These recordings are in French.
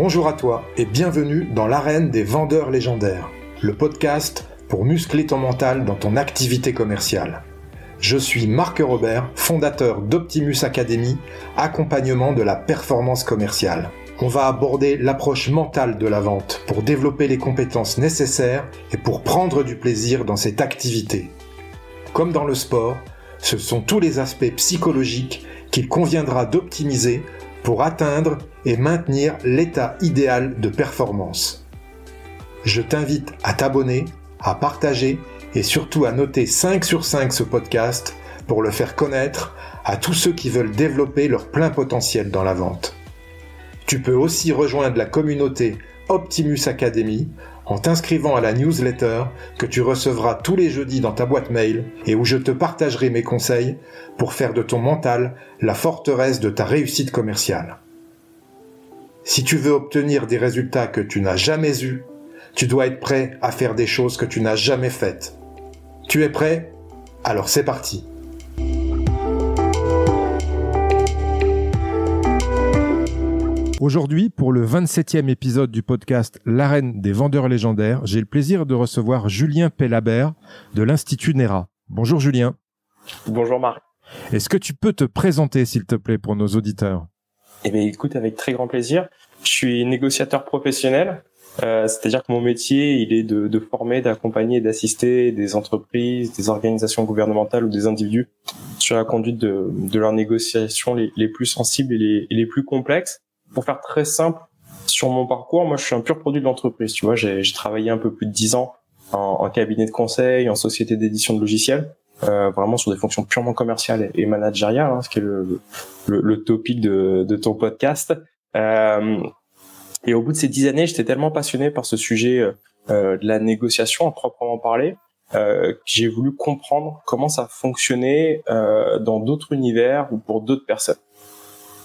Bonjour à toi et bienvenue dans l'arène des vendeurs légendaires, le podcast pour muscler ton mental dans ton activité commerciale. Je suis Marc Robert, fondateur d'Optimus Academy, accompagnement de la performance commerciale. On va aborder l'approche mentale de la vente pour développer les compétences nécessaires et pour prendre du plaisir dans cette activité. Comme dans le sport, ce sont tous les aspects psychologiques qu'il conviendra d'optimiser pour atteindre et maintenir l'état idéal de performance. Je t'invite à t'abonner, à partager et surtout à noter 5 sur 5 ce podcast pour le faire connaître à tous ceux qui veulent développer leur plein potentiel dans la vente. Tu peux aussi rejoindre la communauté Optimus Academy en t'inscrivant à la newsletter que tu recevras tous les jeudis dans ta boîte mail et où je te partagerai mes conseils pour faire de ton mental la forteresse de ta réussite commerciale. Si tu veux obtenir des résultats que tu n'as jamais eus, tu dois être prêt à faire des choses que tu n'as jamais faites. Tu es prêt? Alors c'est parti! Aujourd'hui, pour le 27e épisode du podcast L'arène des vendeurs légendaires, j'ai le plaisir de recevoir Julien Pellabert de l'Institut NERA. Bonjour Julien. Bonjour Marc. Est-ce que tu peux te présenter s'il te plaît pour nos auditeurs? Eh bien écoute, avec très grand plaisir. Je suis négociateur professionnel, c'est-à-dire que mon métier, il est de former, d'accompagner, d'assister des entreprises, des organisations gouvernementales ou des individus sur la conduite de leurs négociations les plus sensibles et les plus complexes. Pour faire très simple, sur mon parcours, moi je suis un pur produit de l'entreprise. Tu vois, j'ai travaillé un peu plus de 10 ans en cabinet de conseil, en société d'édition de logiciels, vraiment sur des fonctions purement commerciales et managériales, ce qui est le topic de ton podcast. Et au bout de ces 10 années, j'étais tellement passionné par ce sujet de la négociation, à proprement parler, que j'ai voulu comprendre comment ça fonctionnait dans d'autres univers ou pour d'autres personnes.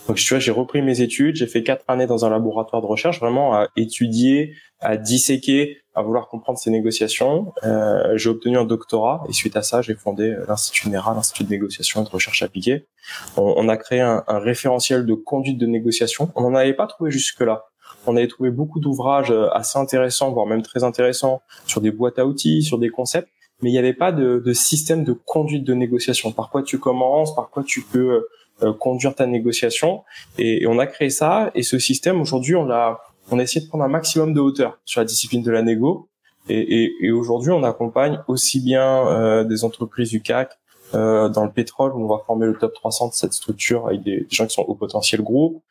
Donc, tu vois, j'ai repris mes études, j'ai fait 4 années dans un laboratoire de recherche, vraiment à étudier, à disséquer, à vouloir comprendre ces négociations. J'ai obtenu un doctorat et suite à ça, j'ai fondé l'Institut NERA, l'Institut de négociation et de recherche appliquée. On a créé un référentiel de conduite de négociation. On n'en avait pas trouvé jusque-là. On avait trouvé beaucoup d'ouvrages assez intéressants, voire même très intéressants, sur des boîtes à outils, sur des concepts, mais il n'y avait pas de système de conduite de négociation. Par quoi tu commences, par quoi tu peux conduire ta négociation, et on a créé ça, et ce système aujourd'hui on a essayé de prendre un maximum de hauteur sur la discipline de la négo, et aujourd'hui on accompagne aussi bien des entreprises du CAC dans le pétrole, où on va former le top 300 de cette structure avec des gens qui sont au potentiel groupe.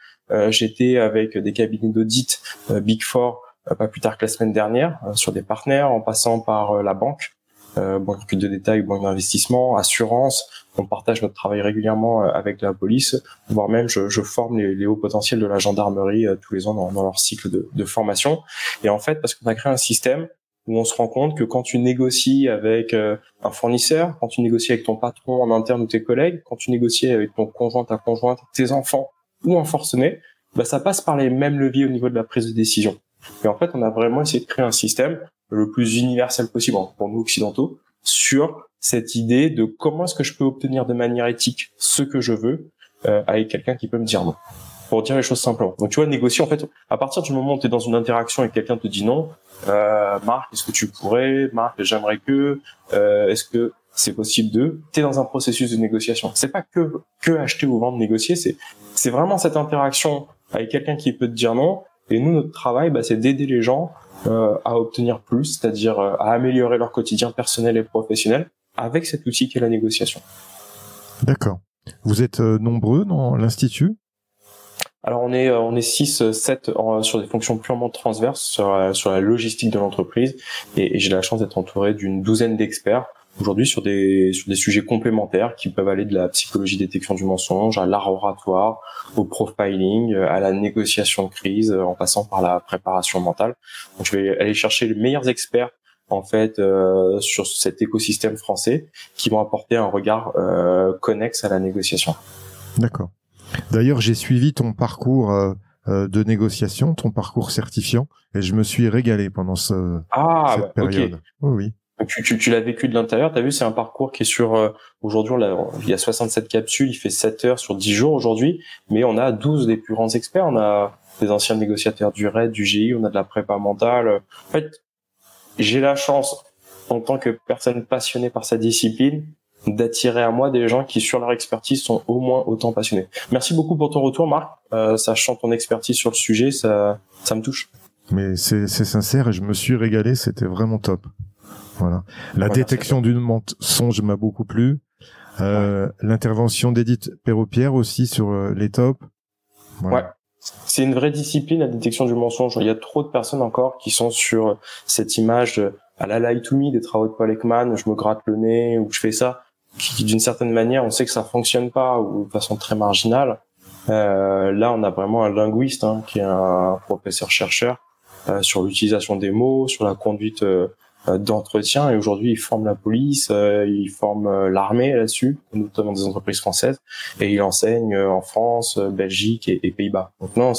J'étais avec des cabinets d'audit Big Four pas plus tard que la semaine dernière sur des partenaires, en passant par la banque, banque de détail, banque d'investissement, assurance. On partage notre travail régulièrement avec la police, voire même je forme les hauts potentiels de la gendarmerie tous les ans dans leur cycle de formation. Et en fait, parce qu'on a créé un système où on se rend compte que quand tu négocies avec un fournisseur, quand tu négocies avec ton patron en interne ou tes collègues, quand tu négocies avec ton conjoint, ta conjointe, tes enfants ou un forcené, ça passe par les mêmes leviers au niveau de la prise de décision. Et en fait, on a vraiment essayé de créer un système le plus universel possible pour nous occidentaux sur cette idée de comment est-ce que je peux obtenir de manière éthique ce que je veux avec quelqu'un qui peut me dire non. Pour dire les choses simplement. Donc tu vois, négocier en fait, à partir du moment où tu es dans une interaction et quelqu'un te dit non, Marc, est-ce que tu pourrais, Marc, j'aimerais que, est-ce que c'est possible de, t'es dans un processus de négociation. C'est pas que acheter ou vendre, négocier, c'est vraiment cette interaction avec quelqu'un qui peut te dire non. Et nous, notre travail, c'est d'aider les gens à obtenir plus, c'est-à-dire à améliorer leur quotidien personnel et professionnel avec cet outil qu'est la négociation. D'accord. Vous êtes nombreux dans l'Institut? Alors on est 6, 7 sur des fonctions purement transverses sur la logistique de l'entreprise, et j'ai la chance d'être entouré d'une douzaine d'experts aujourd'hui sur des sujets complémentaires qui peuvent aller de la psychologie détection du mensonge à l'art oratoire, au profiling, à la négociation de crise, en passant par la préparation mentale. Donc je vais aller chercher les meilleurs experts en fait sur cet écosystème français qui vont apporter un regard connexe à la négociation. D'accord. D'ailleurs, j'ai suivi ton parcours de négociation, ton parcours certifiant, et je me suis régalé pendant cette période. Okay. Oui. Tu l'as vécu de l'intérieur, t'as vu, c'est un parcours qui est sur, aujourd'hui, il y a 67 capsules, il fait 7 heures sur 10 jours aujourd'hui, mais on a 12 des plus grands experts, on a des anciens négociateurs du RAID, du GI, on a de la prépa mentale. En fait, j'ai la chance, en tant que personne passionnée par sa discipline, d'attirer à moi des gens qui, sur leur expertise, sont au moins autant passionnés. Merci beaucoup pour ton retour, Marc. Sachant ton expertise sur le sujet, ça me touche. Mais c'est sincère et je me suis régalé, c'était vraiment top. Voilà. La détection du mensonge m'a beaucoup plu. L'intervention d'Edith Perrault-Pierre aussi sur les tops. Voilà. Ouais. C'est une vraie discipline, la détection du mensonge. Il y a trop de personnes encore qui sont sur cette image à la Lie to Me des travaux de Paul Ekman, je me gratte le nez ou je fais ça, qui d'une certaine manière, on sait que ça fonctionne pas ou de façon très marginale. Là, on a vraiment un linguiste qui est un professeur-chercheur sur l'utilisation des mots, sur la conduite d'entretien, et aujourd'hui il forme la police, il forme l'armée là-dessus, notamment des entreprises françaises, et il enseigne en France, Belgique et Pays-Bas. Donc non,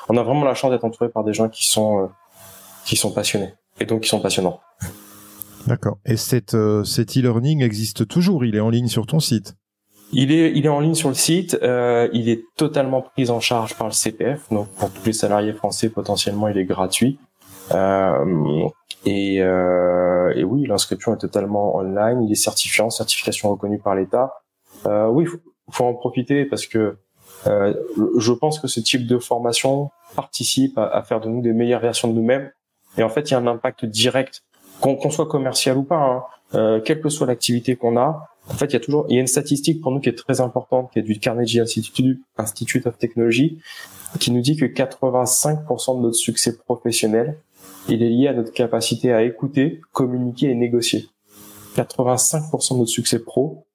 on a vraiment la chance d'être entouré par des gens qui sont passionnés et donc qui sont passionnants. D'accord. Et cet e-learning existe toujours, il est en ligne sur ton site? Il est en ligne sur le site, il est totalement pris en charge par le CPF, donc pour tous les salariés français potentiellement il est gratuit. Et oui, l'inscription est totalement online, il est certification reconnue par l'État. Oui, faut en profiter parce que je pense que ce type de formation participe à faire de nous des meilleures versions de nous-mêmes. Et en fait, il y a un impact direct, qu'on soit commercial ou pas, quelle que soit l'activité qu'on a. En fait, il y a une statistique pour nous qui est très importante, qui est du Carnegie Institute of Technology, qui nous dit que 85% de notre succès professionnel, il est lié à notre capacité à écouter, communiquer et négocier. 85% de notre succès pro,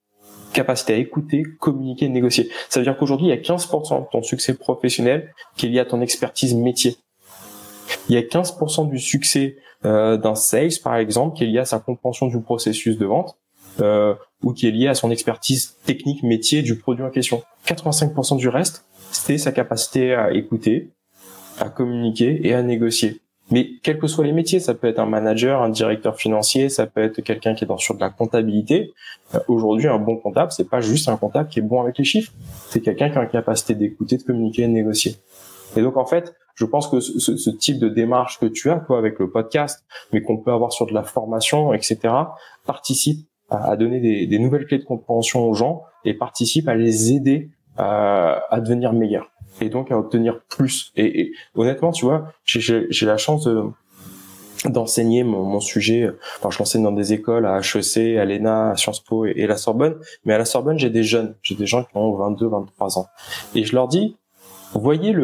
capacité à écouter, communiquer et négocier. Ça veut dire qu'aujourd'hui, il y a 15% de ton succès professionnel qui est lié à ton expertise métier. Il y a 15% du succès d'un sales, par exemple, qui est lié à sa compréhension du processus de vente, ou qui est lié à son expertise technique métier du produit en question. 85% du reste, c'est sa capacité à écouter, à communiquer et à négocier. Mais quels que soient les métiers, ça peut être un manager, un directeur financier, ça peut être quelqu'un qui est sur de la comptabilité. Aujourd'hui, un bon comptable, c'est pas juste un comptable qui est bon avec les chiffres. C'est quelqu'un qui a la capacité d'écouter, de communiquer et de négocier. Et donc, en fait, je pense que ce type de démarche que tu as, toi, avec le podcast, mais qu'on peut avoir sur de la formation, etc., participe à donner des nouvelles clés de compréhension aux gens et participe à les aider à devenir meilleurs. Et donc à obtenir plus. Et honnêtement, tu vois, j'ai la chance d'enseigner mon sujet. Enfin, je l'enseigne dans des écoles, à HEC, à l'ENA, à Sciences Po et la Sorbonne. Mais à la Sorbonne, j'ai des gens qui ont 22, 23 ans. Et je leur dis, voyez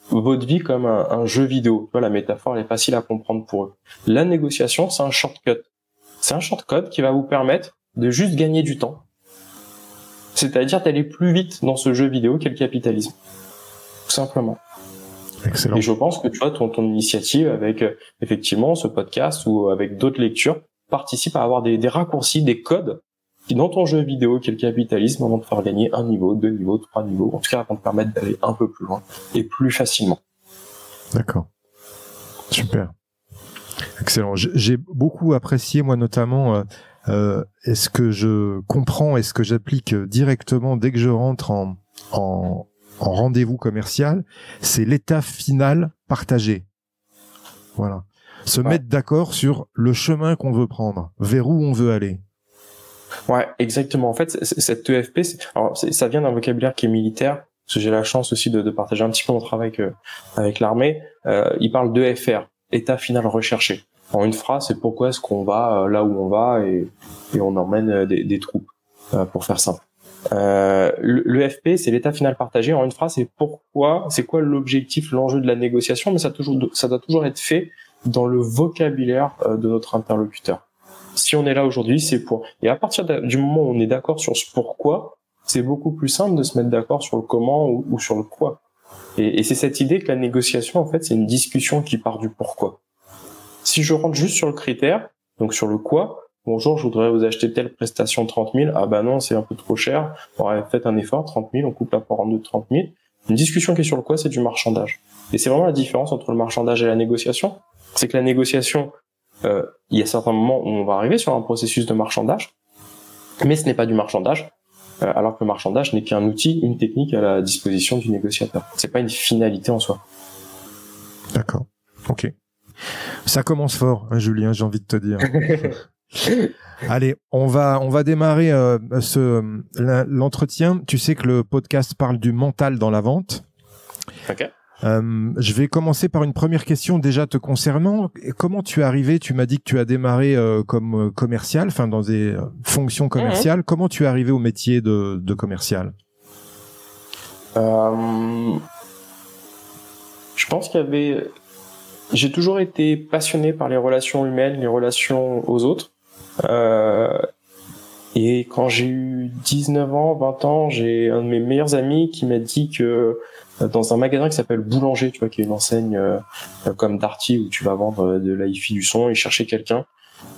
votre vie comme un jeu vidéo. Tu vois, la métaphore, elle est facile à comprendre pour eux. La négociation, c'est un shortcut. C'est un shortcut qui va vous permettre de juste gagner du temps. C'est-à-dire d'aller plus vite dans ce jeu vidéo qu'est le capitalisme. Tout simplement. Excellent. Et je pense que tu vois, ton initiative avec effectivement ce podcast ou avec d'autres lectures participe à avoir des raccourcis, des codes qui dans ton jeu vidéo qui est le capitalisme vont te faire gagner 1 niveau, 2 niveaux, 3 niveaux, en tout cas vont te permettre d'aller un peu plus loin et plus facilement. D'accord. Super. Excellent. J'ai beaucoup apprécié, moi notamment, est-ce que je comprends, est-ce que j'applique directement dès que je rentre en rendez-vous commercial, c'est l'état final partagé. Voilà. Se mettre d'accord sur le chemin qu'on veut prendre, vers où on veut aller. Ouais, exactement. En fait, cette EFP, ça vient d'un vocabulaire qui est militaire, parce que j'ai la chance aussi de partager un petit peu mon travail avec l'armée. Il parle d'EFR, état final recherché. En une phrase, c'est pourquoi est-ce qu'on va là où on va et on emmène des troupes, pour faire simple. L'EFP, c'est l'état final partagé. En une phrase, c'est quoi l'objectif, l'enjeu de la négociation, mais ça doit toujours être fait dans le vocabulaire de notre interlocuteur. Si on est là aujourd'hui, c'est pour. Et à partir du moment où on est d'accord sur ce pourquoi, c'est beaucoup plus simple de se mettre d'accord sur le comment ou sur le quoi. Et c'est cette idée que la négociation, en fait, c'est une discussion qui part du pourquoi. Si je rentre juste sur le critère, donc sur le quoi, bonjour, je voudrais vous acheter telle prestation 30 000. Ah bah non, c'est un peu trop cher. Faites un effort, 30 000, on coupe la part en deux de 30 000. Une discussion qui est sur le quoi, c'est du marchandage. Et c'est vraiment la différence entre le marchandage et la négociation. C'est que la négociation, il y a certains moments où on va arriver sur un processus de marchandage, mais ce n'est pas du marchandage, alors que le marchandage n'est qu'un outil, une technique à la disposition du négociateur. C'est pas une finalité en soi. D'accord. Ok. Ça commence fort, hein, Julien, j'ai envie de te dire. Allez, on va démarrer l'entretien. Tu sais que le podcast parle du mental dans la vente. Ok. Je vais commencer par une première question déjà te concernant. Comment tu es arrivé? Tu m'as dit que tu as démarré comme commercial, enfin dans des fonctions commerciales. Comment tu es arrivé au métier de commercial? Je pense j'ai toujours été passionné par les relations humaines, les relations aux autres. Et quand j'ai eu 19 ans, 20 ans, j'ai un de mes meilleurs amis qui m'a dit que dans un magasin qui s'appelle Boulanger, tu vois, qui est une enseigne comme Darty où tu vas vendre de la hi-fi, du son, il cherchait quelqu'un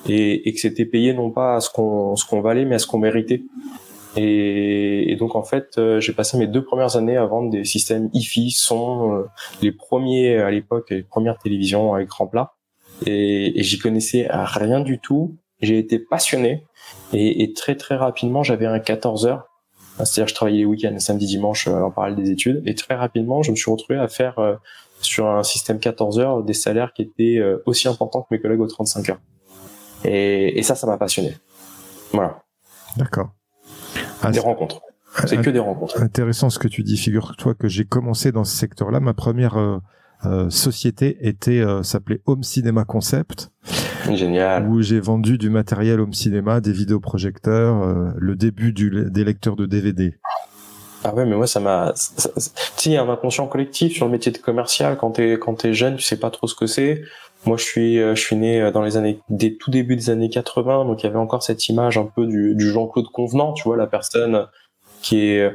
et que c'était payé non pas à ce qu'on valait, mais à ce qu'on méritait. Et donc en fait, j'ai passé mes 2 premières années à vendre des systèmes hi-fi, son, les premiers à l'époque, les premières télévisions à écran plat. Et j'y connaissais rien du tout. J'ai été passionné et très très rapidement j'avais un 14 heures. C'est-à-dire je travaillais les week-ends, samedi, dimanche en parallèle des études. Et très rapidement je me suis retrouvé à faire sur un système 14 heures des salaires qui étaient aussi importants que mes collègues aux 35 heures. Et ça m'a passionné. Voilà. D'accord. Des rencontres. C'est que des rencontres. Intéressant ce que tu dis. Figure-toi que j'ai commencé dans ce secteur-là. Ma première société s'appelait Home Cinema Concept. Génial. Où j'ai vendu du matériel home cinéma, des vidéoprojecteurs, le début des lecteurs de DVD. Ah ouais, mais moi ça tu sais, il y a un inconscient collectif sur le métier de commercial. Quand t'es jeune, tu sais pas trop ce que c'est. Moi, je suis né dans des tout débuts des années 80, donc il y avait encore cette image un peu du Jean-Claude Convenant, tu vois, la personne qui est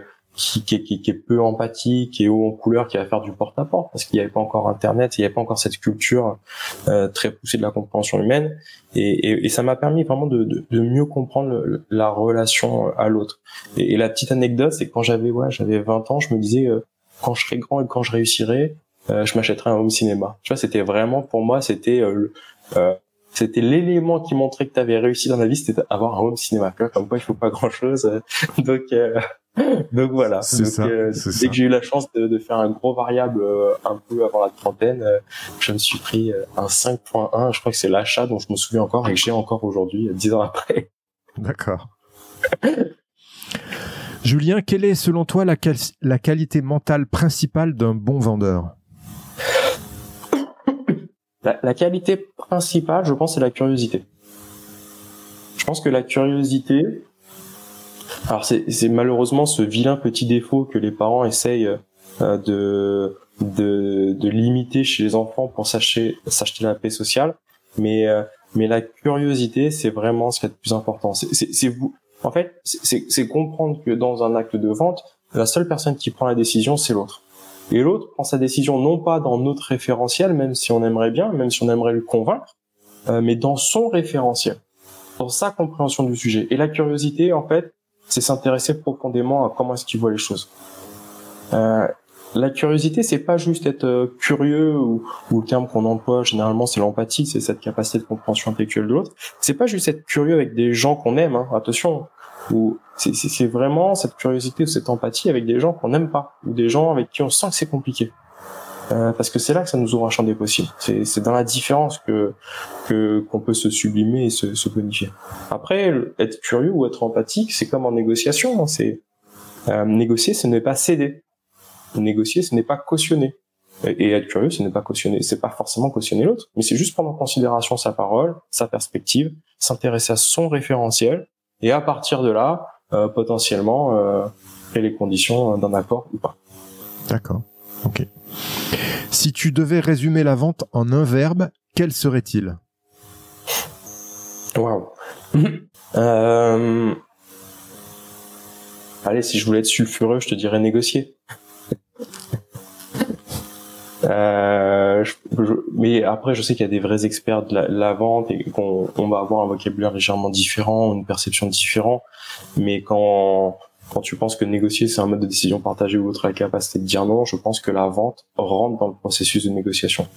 peu empathique, qui est haut en couleur, qui va faire du porte-à-porte, parce qu'il n'y avait pas encore Internet, il n'y avait pas encore cette culture très poussée de la compréhension humaine, et ça m'a permis vraiment de mieux comprendre la relation à l'autre. Et la petite anecdote, c'est que quand j'avais 20 ans, je me disais quand je serai grand et quand je réussirai, je m'achèterai un home cinéma. Tu vois, c'était vraiment pour moi, c'était l'élément qui montrait que tu avais réussi dans la vie, c'était avoir un home cinéma. Tu vois, comme quoi il faut pas grand-chose. Donc voilà. Dès que j'ai eu la chance de faire un gros variable un peu avant la trentaine, je me suis pris un 5.1, je crois que c'est l'achat dont je me souviens encore et que j'ai encore aujourd'hui, 10 ans après. D'accord. Julien, quelle est selon toi la qualité mentale principale d'un bon vendeur? La qualité principale, je pense, c'est la curiosité. Je pense que la curiosité, alors c'est malheureusement ce vilain petit défaut que les parents essayent de limiter chez les enfants pour s'acheter la paix sociale, mais la curiosité, c'est vraiment ce qui est le plus important. C'est vous. En fait, c'est comprendre que dans un acte de vente, la seule personne qui prend la décision, c'est l'autre. Et l'autre prend sa décision non pas dans notre référentiel, même si on aimerait bien, même si on aimerait le convaincre, mais dans son référentiel, dans sa compréhension du sujet. Et la curiosité, en fait, c'est s'intéresser profondément à comment est-ce qu'il voit les choses. La curiosité, c'est pas juste être curieux ou le terme qu'on emploie généralement, c'est l'empathie, c'est cette capacité de compréhension intellectuelle de l'autre. C'est pas juste être curieux avec des gens qu'on aime, hein, attention. Ou c'est vraiment cette curiosité ou cette empathie avec des gens qu'on n'aime pas ou des gens avec qui on sent que c'est compliqué. Parce que c'est là que ça nous ouvre un champ des possibles. C'est dans la différence qu'on peut se sublimer et se bonifier. Après, être curieux ou être empathique, c'est comme en négociation. Hein, négocier, ce n'est pas céder. Négocier, ce n'est pas cautionner. Et être curieux, ce n'est pas cautionner. C'est pas forcément cautionner l'autre, mais c'est juste prendre en considération sa parole, sa perspective, s'intéresser à son référentiel, et à partir de là, potentiellement, créer les conditions d'un accord ou pas. D'accord. Ok. Si tu devais résumer la vente en un verbe, quel serait-il? Waouh. Allez, si je voulais être sulfureux, je te dirais négocier. Mais après, je sais qu'il y a des vrais experts de la vente et qu'on va avoir un vocabulaire légèrement différent, une perception différente. Mais quand tu penses que négocier, c'est un mode de décision partagé ou autre, la capacité de dire non, je pense que la vente rentre dans le processus de négociation.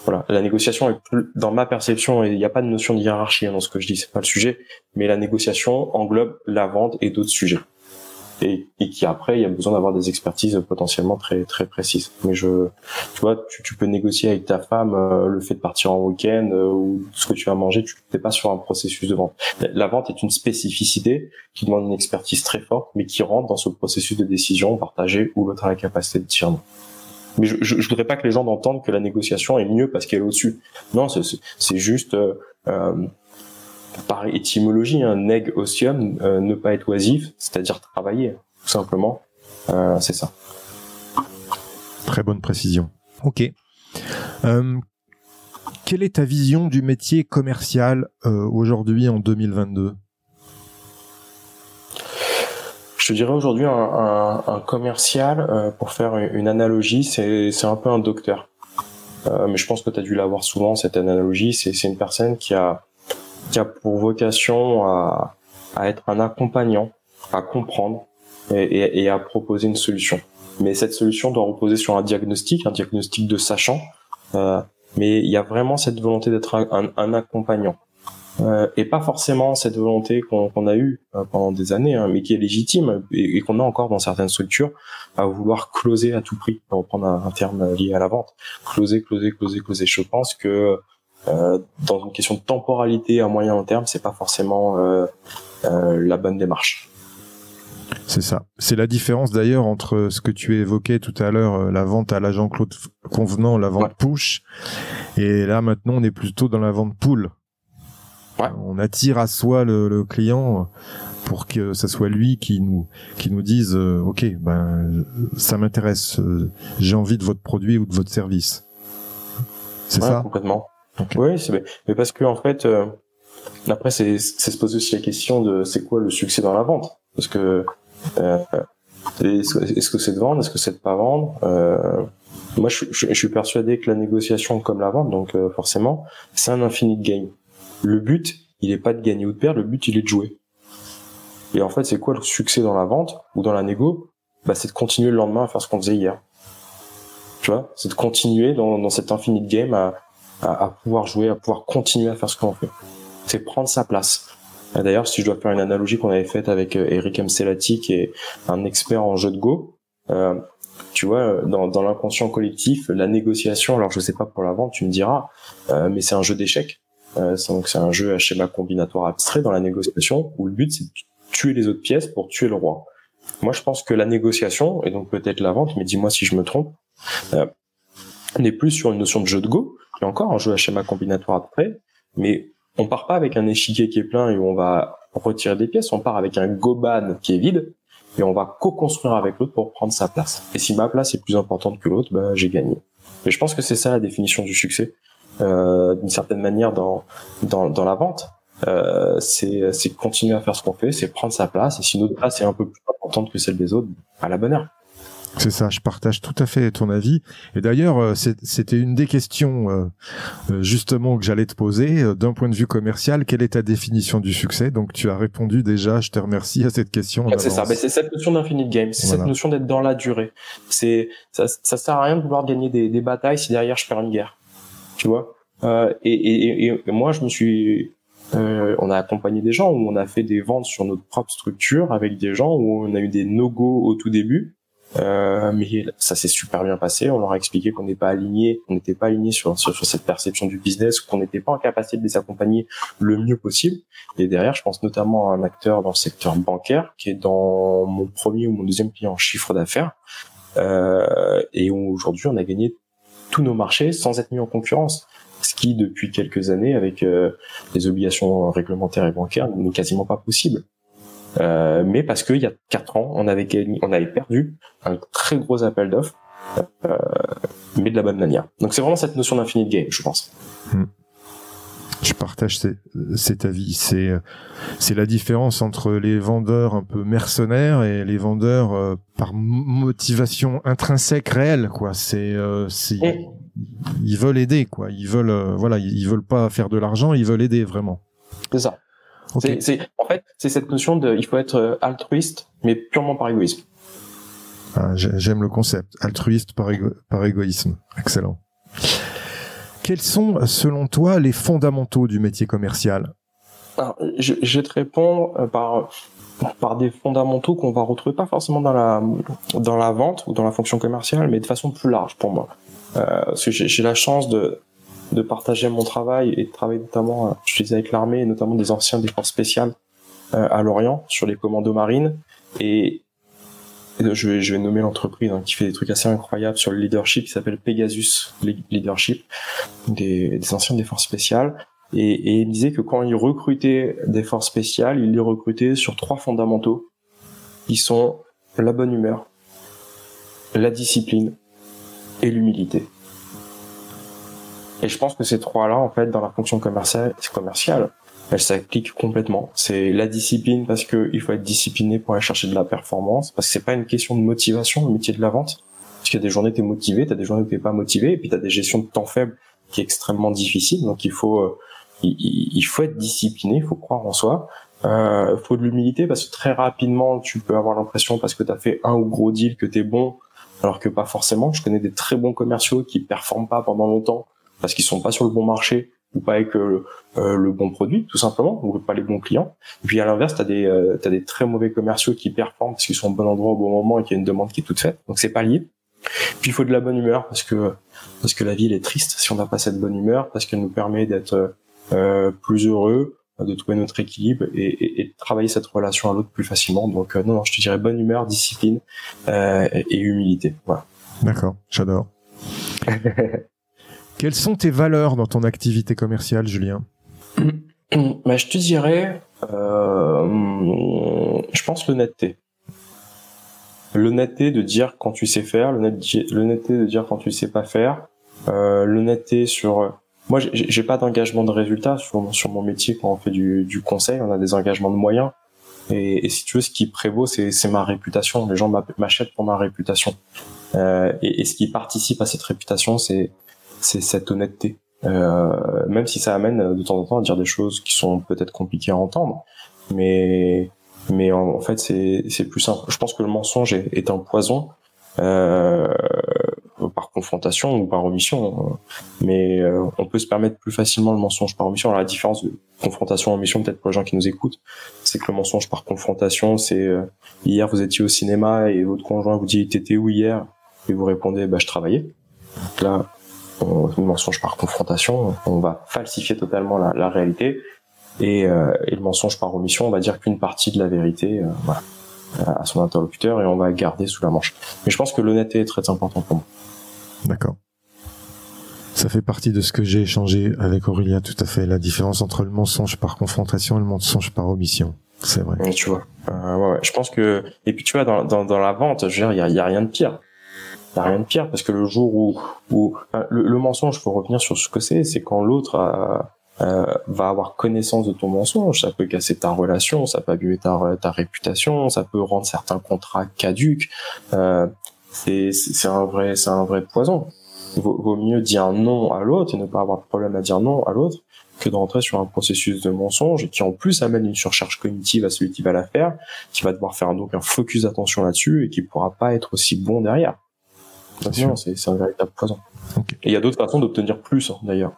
Voilà. La négociation est plus, dans ma perception, il n'y a pas de notion de hiérarchie dans ce que je dis, c'est pas le sujet, mais la négociation englobe la vente et d'autres sujets. et qui après il y a besoin d'avoir des expertises potentiellement très très précises. Mais tu vois, tu peux négocier avec ta femme le fait de partir en week-end ou ce que tu vas manger, tu n'es pas sur un processus de vente. La vente est une spécificité qui demande une expertise très forte, mais qui rentre dans ce processus de décision partagée où l'autre a la capacité de dire non. Mais je voudrais pas que les gens entendent que la négociation est mieux parce qu'elle est au-dessus. Non, c'est juste par étymologie, neg otium, ne pas être oisif, c'est-à-dire travailler, tout simplement. C'est ça. Très bonne précision. Ok. Quelle est ta vision du métier commercial aujourd'hui en 2022 ? Je dirais aujourd'hui un commercial, pour faire une analogie, c'est un peu un docteur. Mais je pense que tu as dû l'avoir souvent, cette analogie. C'est une personne qui a pour vocation à être un accompagnant, à comprendre et à proposer une solution. Mais cette solution doit reposer sur un diagnostic de sachant. Mais il y a vraiment cette volonté d'être un accompagnant. Et pas forcément cette volonté qu'on a eue pendant des années, mais qui est légitime et qu'on a encore dans certaines structures, à vouloir closer à tout prix, pour reprendre un terme lié à la vente. Closer. Je pense que dans une question de temporalité à moyen long terme, c'est pas forcément la bonne démarche. C'est ça. C'est la différence d'ailleurs entre ce que tu évoquais tout à l'heure, la vente à l'agent Claude Convenant, la vente push, et là maintenant on est plutôt dans la vente pull. Ouais. On attire à soi le client pour que ça soit lui qui nous dise ok, ben ça m'intéresse, j'ai envie de votre produit ou de votre service. C'est ça complètement. Okay. Oui, mais parce que en fait après c'est se poser aussi la question de c'est quoi le succès dans la vente, parce que est-ce que c'est de vendre, est-ce que c'est de pas vendre. Moi je suis persuadé que la négociation comme la vente, donc forcément c'est un infinite game. Le but, il est pas de gagner ou de perdre, le but, il est de jouer. Et en fait, c'est quoi le succès dans la vente ou dans la négo ? C'est de continuer le lendemain à faire ce qu'on faisait hier. Tu vois ? C'est de continuer dans cet infinite game à pouvoir jouer, à pouvoir continuer à faire ce qu'on fait. C'est prendre sa place. Et d'ailleurs, si je dois faire une analogie qu'on avait faite avec Eric Mselati, qui est un expert en jeu de Go, tu vois, dans l'inconscient collectif, la négociation, alors je sais pas pour la vente, tu me diras, mais c'est un jeu d'échecs. Donc c'est un jeu à schéma combinatoire abstrait dans la négociation où le but c'est de tuer les autres pièces pour tuer le roi. Moi je pense que la négociation, et donc peut-être la vente, mais dis-moi si je me trompe, n'est plus sur une notion de jeu de Go, qui est encore un jeu à schéma combinatoire abstrait, mais on part pas avec un échiquier qui est plein et où on va retirer des pièces, on part avec un goban qui est vide et on va co-construire avec l'autre pour prendre sa place. Et si ma place est plus importante que l'autre, j'ai gagné. Et je pense que c'est ça la définition du succès. D'une certaine manière dans la vente, c'est continuer à faire ce qu'on fait, c'est prendre sa place, et si notre place est un peu plus importante que celle des autres, à la bonne heure. C'est ça, je partage tout à fait ton avis. Et d'ailleurs, c'était une des questions justement que j'allais te poser. D'un point de vue commercial, quelle est ta définition du succès ? Donc tu as répondu déjà, je te remercie à cette question. C'est ça, c'est cette notion d'infinite game, c'est cette notion d'être dans la durée. Ça sert à rien de vouloir gagner des batailles si derrière je perds une guerre. Tu vois, et moi on a accompagné des gens où on a fait des ventes sur notre propre structure avec des gens où on a eu des no-go au tout début, mais ça s'est super bien passé. On leur a expliqué qu'on n'était pas aligné sur cette perception du business, qu'on n'était pas en capacité de les accompagner le mieux possible. Et derrière, je pense notamment à un acteur dans le secteur bancaire qui est dans mon premier ou mon deuxième client en chiffre d'affaires, et où aujourd'hui on a gagné tous nos marchés sans être mis en concurrence, ce qui depuis quelques années avec les obligations réglementaires et bancaires n'est quasiment pas possible, mais parce qu'il y a 4 ans on avait perdu un très gros appel d'offres, mais de la bonne manière. Donc c'est vraiment cette notion d'infinite game, je pense. Je partage cet avis. C'est la différence entre les vendeurs un peu mercenaires et les vendeurs par motivation intrinsèque réelle, quoi. Ils veulent aider, quoi. Ils veulent pas faire de l'argent, ils veulent aider vraiment. C'est ça. Okay. En fait, c'est cette notion il faut être altruiste, mais purement par égoïsme. J'aime le concept. Altruiste par égoïsme. Excellent. Quels sont, selon toi, les fondamentaux du métier commercial ? Alors, je vais te répondre par par des fondamentaux qu'on va retrouver pas forcément dans la vente ou dans la fonction commerciale, mais de façon plus large pour moi. Parce que j'ai la chance de partager mon travail et de travailler notamment, je disais, avec l'armée, et notamment des anciens des forces spéciales à Lorient sur les commandos marines, et je vais nommer l'entreprise qui fait des trucs assez incroyables sur le leadership, qui s'appelle Pegasus Leadership, des anciens des forces spéciales. Et il me disait que quand il recrutait des forces spéciales, il les recrutait sur 3 fondamentaux, qui sont la bonne humeur, la discipline et l'humilité. Et je pense que ces 3-là, en fait, dans la fonction commerciale, elles s'appliquent complètement. C'est la discipline parce que il faut être discipliné pour aller chercher de la performance, parce que c'est pas une question de motivation, le métier de la vente. Parce qu'il y a des journées t'es motivé, t'as des journées où t'es pas motivé, et puis t'as des gestions de temps faibles qui est extrêmement difficile. Donc il faut être discipliné, il faut croire en soi. Faut de l'humilité parce que très rapidement tu peux avoir l'impression, parce que t'as fait un ou gros deal, que t'es bon, alors que pas forcément. Je connais des très bons commerciaux qui performent pas pendant longtemps parce qu'ils sont pas sur le bon marché ou pas avec le bon produit, tout simplement, ou pas les bons clients. Et puis à l'inverse, t'as des très mauvais commerciaux qui performent parce qu'ils sont au bon endroit au bon moment et qu'il y a une demande qui est toute faite. Donc c'est pas lié. Puis il faut de la bonne humeur parce que la vie elle est triste si on n'a pas cette bonne humeur, parce qu'elle nous permet d'être plus heureux, de trouver notre équilibre et de travailler cette relation à l'autre plus facilement. Donc non, je te dirais bonne humeur, discipline et humilité. Voilà. D'accord, j'adore. Quelles sont tes valeurs dans ton activité commerciale, Julien? Je te dirais, je pense l'honnêteté. L'honnêteté de dire quand tu sais faire, l'honnêteté de dire quand tu sais pas faire, l'honnêteté sur... Moi, j'ai pas d'engagement de résultat sur mon métier. Quand on fait du conseil, on a des engagements de moyens. Et si tu veux, ce qui prévaut, c'est ma réputation. Les gens m'achètent pour ma réputation. Et ce qui participe à cette réputation, c'est cette honnêteté. Même si ça amène de temps en temps à dire des choses qui sont peut-être compliquées à entendre. Mais en fait, c'est plus simple. Je pense que le mensonge est un poison. Par confrontation ou par omission, mais on peut se permettre plus facilement le mensonge par omission. Alors la différence de confrontation omission, peut-être pour les gens qui nous écoutent, c'est que le mensonge par confrontation, c'est hier vous étiez au cinéma et votre conjoint vous dit t'étais où hier, et vous répondez je travaillais. Donc là, le mensonge par confrontation, on va falsifier totalement la réalité, et le mensonge par omission, on va dire qu'une partie de la vérité, voilà, à son interlocuteur, et on va garder sous la manche. Mais je pense que l'honnêteté est très important pour moi. D'accord. Ça fait partie de ce que j'ai échangé avec Aurélien, tout à fait. La différence entre le mensonge par confrontation et le mensonge par omission. C'est vrai. Et tu vois. Ouais. Je pense que, et puis tu vois, dans la vente, je veux dire, il y a rien de pire. Il y a rien de pire parce que le jour où le mensonge, faut revenir sur ce que c'est quand l'autre va avoir connaissance de ton mensonge. Ça peut casser ta relation, ça peut abîmer ta réputation, ça peut rendre certains contrats caducs. C'est un vrai poison. Vaut mieux dire non à l'autre et ne pas avoir de problème à dire non à l'autre que de rentrer sur un processus de mensonge et qui en plus amène une surcharge cognitive à celui qui va la faire, qui va devoir faire donc un focus d'attention là-dessus et qui pourra pas être aussi bon derrière. Donc non, c'est un véritable poison. Okay. Et il y a d'autres façons d'obtenir plus, d'ailleurs.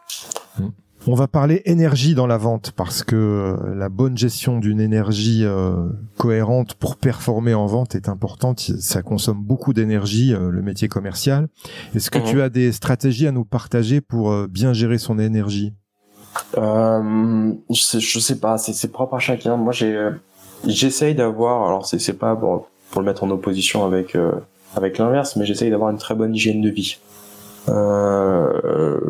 On va parler énergie dans la vente parce que la bonne gestion d'une énergie cohérente pour performer en vente est importante. Ça consomme beaucoup d'énergie, le métier commercial. Est-ce que tu as des stratégies à nous partager pour bien gérer son énergie? Je sais pas, c'est propre à chacun. Moi, j'essaye d'avoir, alors c'est pas pour le mettre en opposition avec l'inverse, mais j'essaye d'avoir une très bonne hygiène de vie.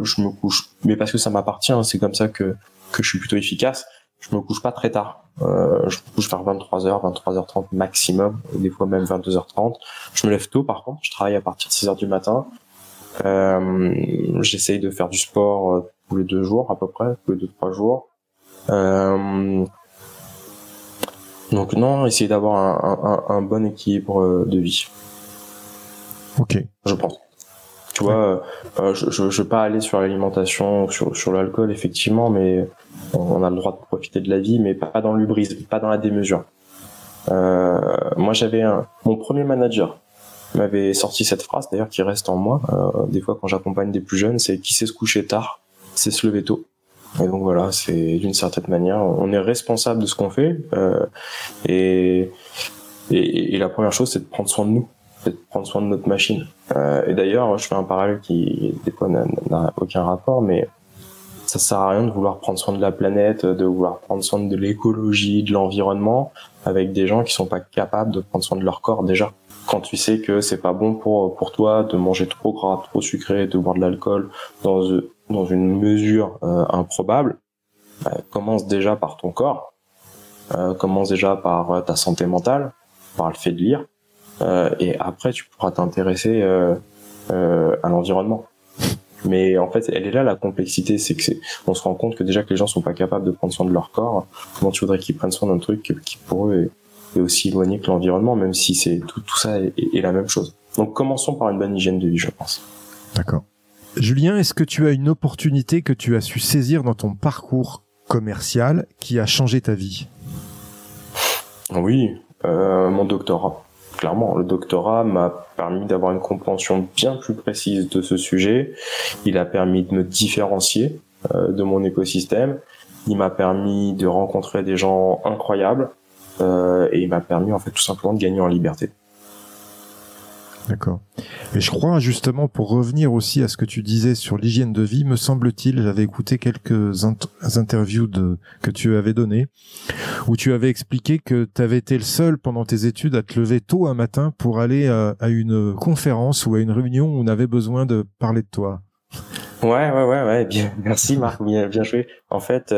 Je me couche, mais parce que ça m'appartient, c'est comme ça que je suis plutôt efficace. Je me couche pas très tard. Je me couche vers 23h, 23h30 maximum, des fois même 22h30. Je me lève tôt par contre, je travaille à partir de 6h du matin. J'essaye de faire du sport tous les 2 jours à peu près, tous les 2-3 jours. Donc non, essayer d'avoir un bon équilibre de vie. Ok. Je pense. Tu vois, je veux pas aller sur l'alimentation, sur l'alcool effectivement, mais on a le droit de profiter de la vie, mais pas dans l'hubris, pas dans la démesure. Moi, mon premier manager m'avait sorti cette phrase, d'ailleurs, qui reste en moi. Des fois, quand j'accompagne des plus jeunes, c'est qui sait se coucher tard, c'est se lever tôt. Et donc voilà, c'est d'une certaine manière, on est responsable de ce qu'on fait, et la première chose, c'est de prendre soin de nous, c'est de prendre soin de notre machine. Et d'ailleurs, je fais un parallèle qui des fois n'a aucun rapport, mais ça sert à rien de vouloir prendre soin de la planète, de vouloir prendre soin de l'écologie, de l'environnement, avec des gens qui sont pas capables de prendre soin de leur corps déjà. Quand tu sais que c'est pas bon pour toi de manger trop gras, trop sucré, de boire de l'alcool dans une mesure improbable, commence déjà par ton corps, commence déjà par ta santé mentale, par le fait de lire, et après tu pourras t'intéresser à l'environnement. Mais en fait, elle est là la complexité, c'est que on se rend compte que déjà que les gens sont pas capables de prendre soin de leur corps, comment tu voudrais qu'ils prennent soin d'un truc qui pour eux est aussi éloigné que l'environnement, même si c'est tout ça est la même chose. Donc commençons par une bonne hygiène de vie, je pense. D'accord. Julien, est-ce que tu as une opportunité que tu as su saisir dans ton parcours commercial qui a changé ta vie? Oui, mon doctorat. Clairement, le doctorat m'a permis d'avoir une compréhension bien plus précise de ce sujet. Il a permis de me différencier de mon écosystème. Il m'a permis de rencontrer des gens incroyables et il m'a permis en fait tout simplement de gagner en liberté. D'accord. Et je crois justement, pour revenir aussi à ce que tu disais sur l'hygiène de vie, me semble-t-il, j'avais écouté quelques interviews que tu avais données, où tu avais expliqué que tu avais été le seul pendant tes études à te lever tôt un matin pour aller à une conférence ou à une réunion où on avait besoin de parler de toi. Ouais. Bien, merci Marc, bien joué. En fait,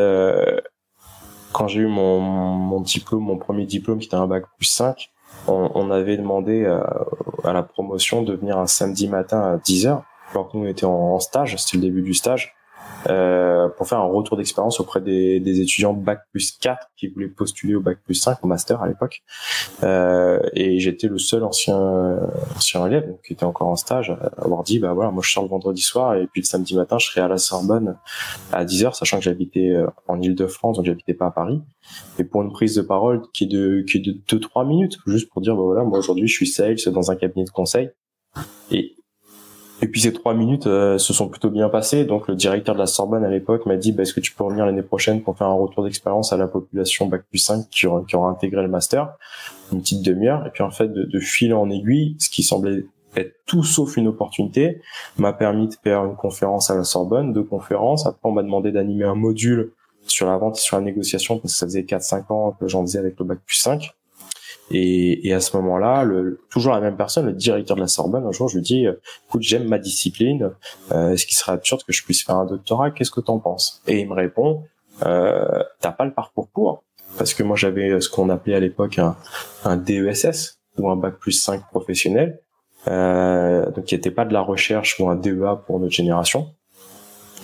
quand j'ai eu mon diplôme, mon premier diplôme qui était un bac+5, on avait demandé à la promotion de venir un samedi matin à 10h, alors que nous on était en stage, c'était le début du stage, pour faire un retour d'expérience auprès des étudiants bac+4 qui voulaient postuler au bac+5, au master à l'époque. Et j'étais le seul ancien élève donc, qui était encore en stage à avoir dit bah voilà, moi je sors le vendredi soir et puis le samedi matin je serai à la Sorbonne à 10h, sachant que j'habitais en Île-de-France, donc j'habitais pas à Paris. Et pour une prise de parole qui est de 2-3 minutes, juste pour dire bah voilà, moi aujourd'hui je suis sales dans un cabinet de conseil. Et puis ces 3 minutes se sont plutôt bien passées. Donc le directeur de la Sorbonne à l'époque m'a dit bah, est-ce que tu peux revenir l'année prochaine pour faire un retour d'expérience à la population bac+5 qui aura intégré le master, une petite demi-heure. Et puis en fait de fil en aiguille, ce qui semblait être tout sauf une opportunité, m'a permis de faire une conférence à la Sorbonne, 2 conférences. Après on m'a demandé d'animer un module sur la vente et sur la négociation parce que ça faisait 4-5 ans que j'en faisais avec le bac+5. Et à ce moment-là, toujours la même personne, le directeur de la Sorbonne, un jour, je lui dis, écoute, j'aime ma discipline, est-ce qu'il serait absurde que je puisse faire un doctorat, qu'est-ce que t'en penses? Et il me répond, t'as pas le parcours pour, parce que moi j'avais ce qu'on appelait à l'époque un DESS, ou un bac+5 professionnel, donc qui était pas de la recherche ou un DEA pour notre génération.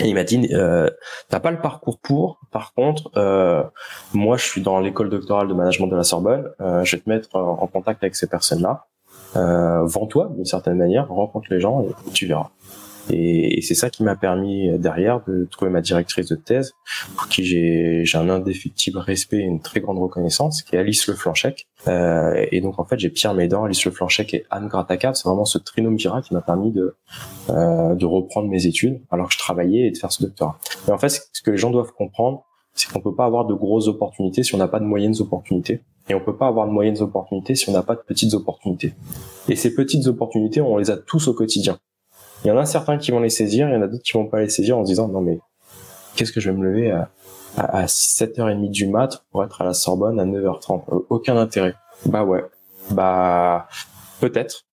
Et il m'a dit, t'as pas le parcours pour, par contre, moi je suis dans l'école doctorale de management de la Sorbonne, je vais te mettre en contact avec ces personnes-là, vends-toi d'une certaine manière, rencontre les gens et tu verras. Et c'est ça qui m'a permis derrière de trouver ma directrice de thèse, pour qui j'ai un indéfectible respect et une très grande reconnaissance, qui est Alice Leflanchec. Et donc en fait j'ai Pierre Médan, Alice Leflanchec et Anne Gratacap. C'est vraiment ce triumvirat qui m'a permis de reprendre mes études alors que je travaillais et de faire ce doctorat. Mais en fait ce que les gens doivent comprendre, c'est qu'on peut pas avoir de grosses opportunités si on n'a pas de moyennes opportunités. Et on peut pas avoir de moyennes opportunités si on n'a pas de petites opportunités. Et ces petites opportunités, on les a tous au quotidien. Il y en a certains qui vont les saisir, il y en a d'autres qui vont pas les saisir en se disant non mais qu'est-ce que je vais me lever à 7h30 du mat pour être à la Sorbonne à 9h30, aucun intérêt. Bah ouais, bah peut-être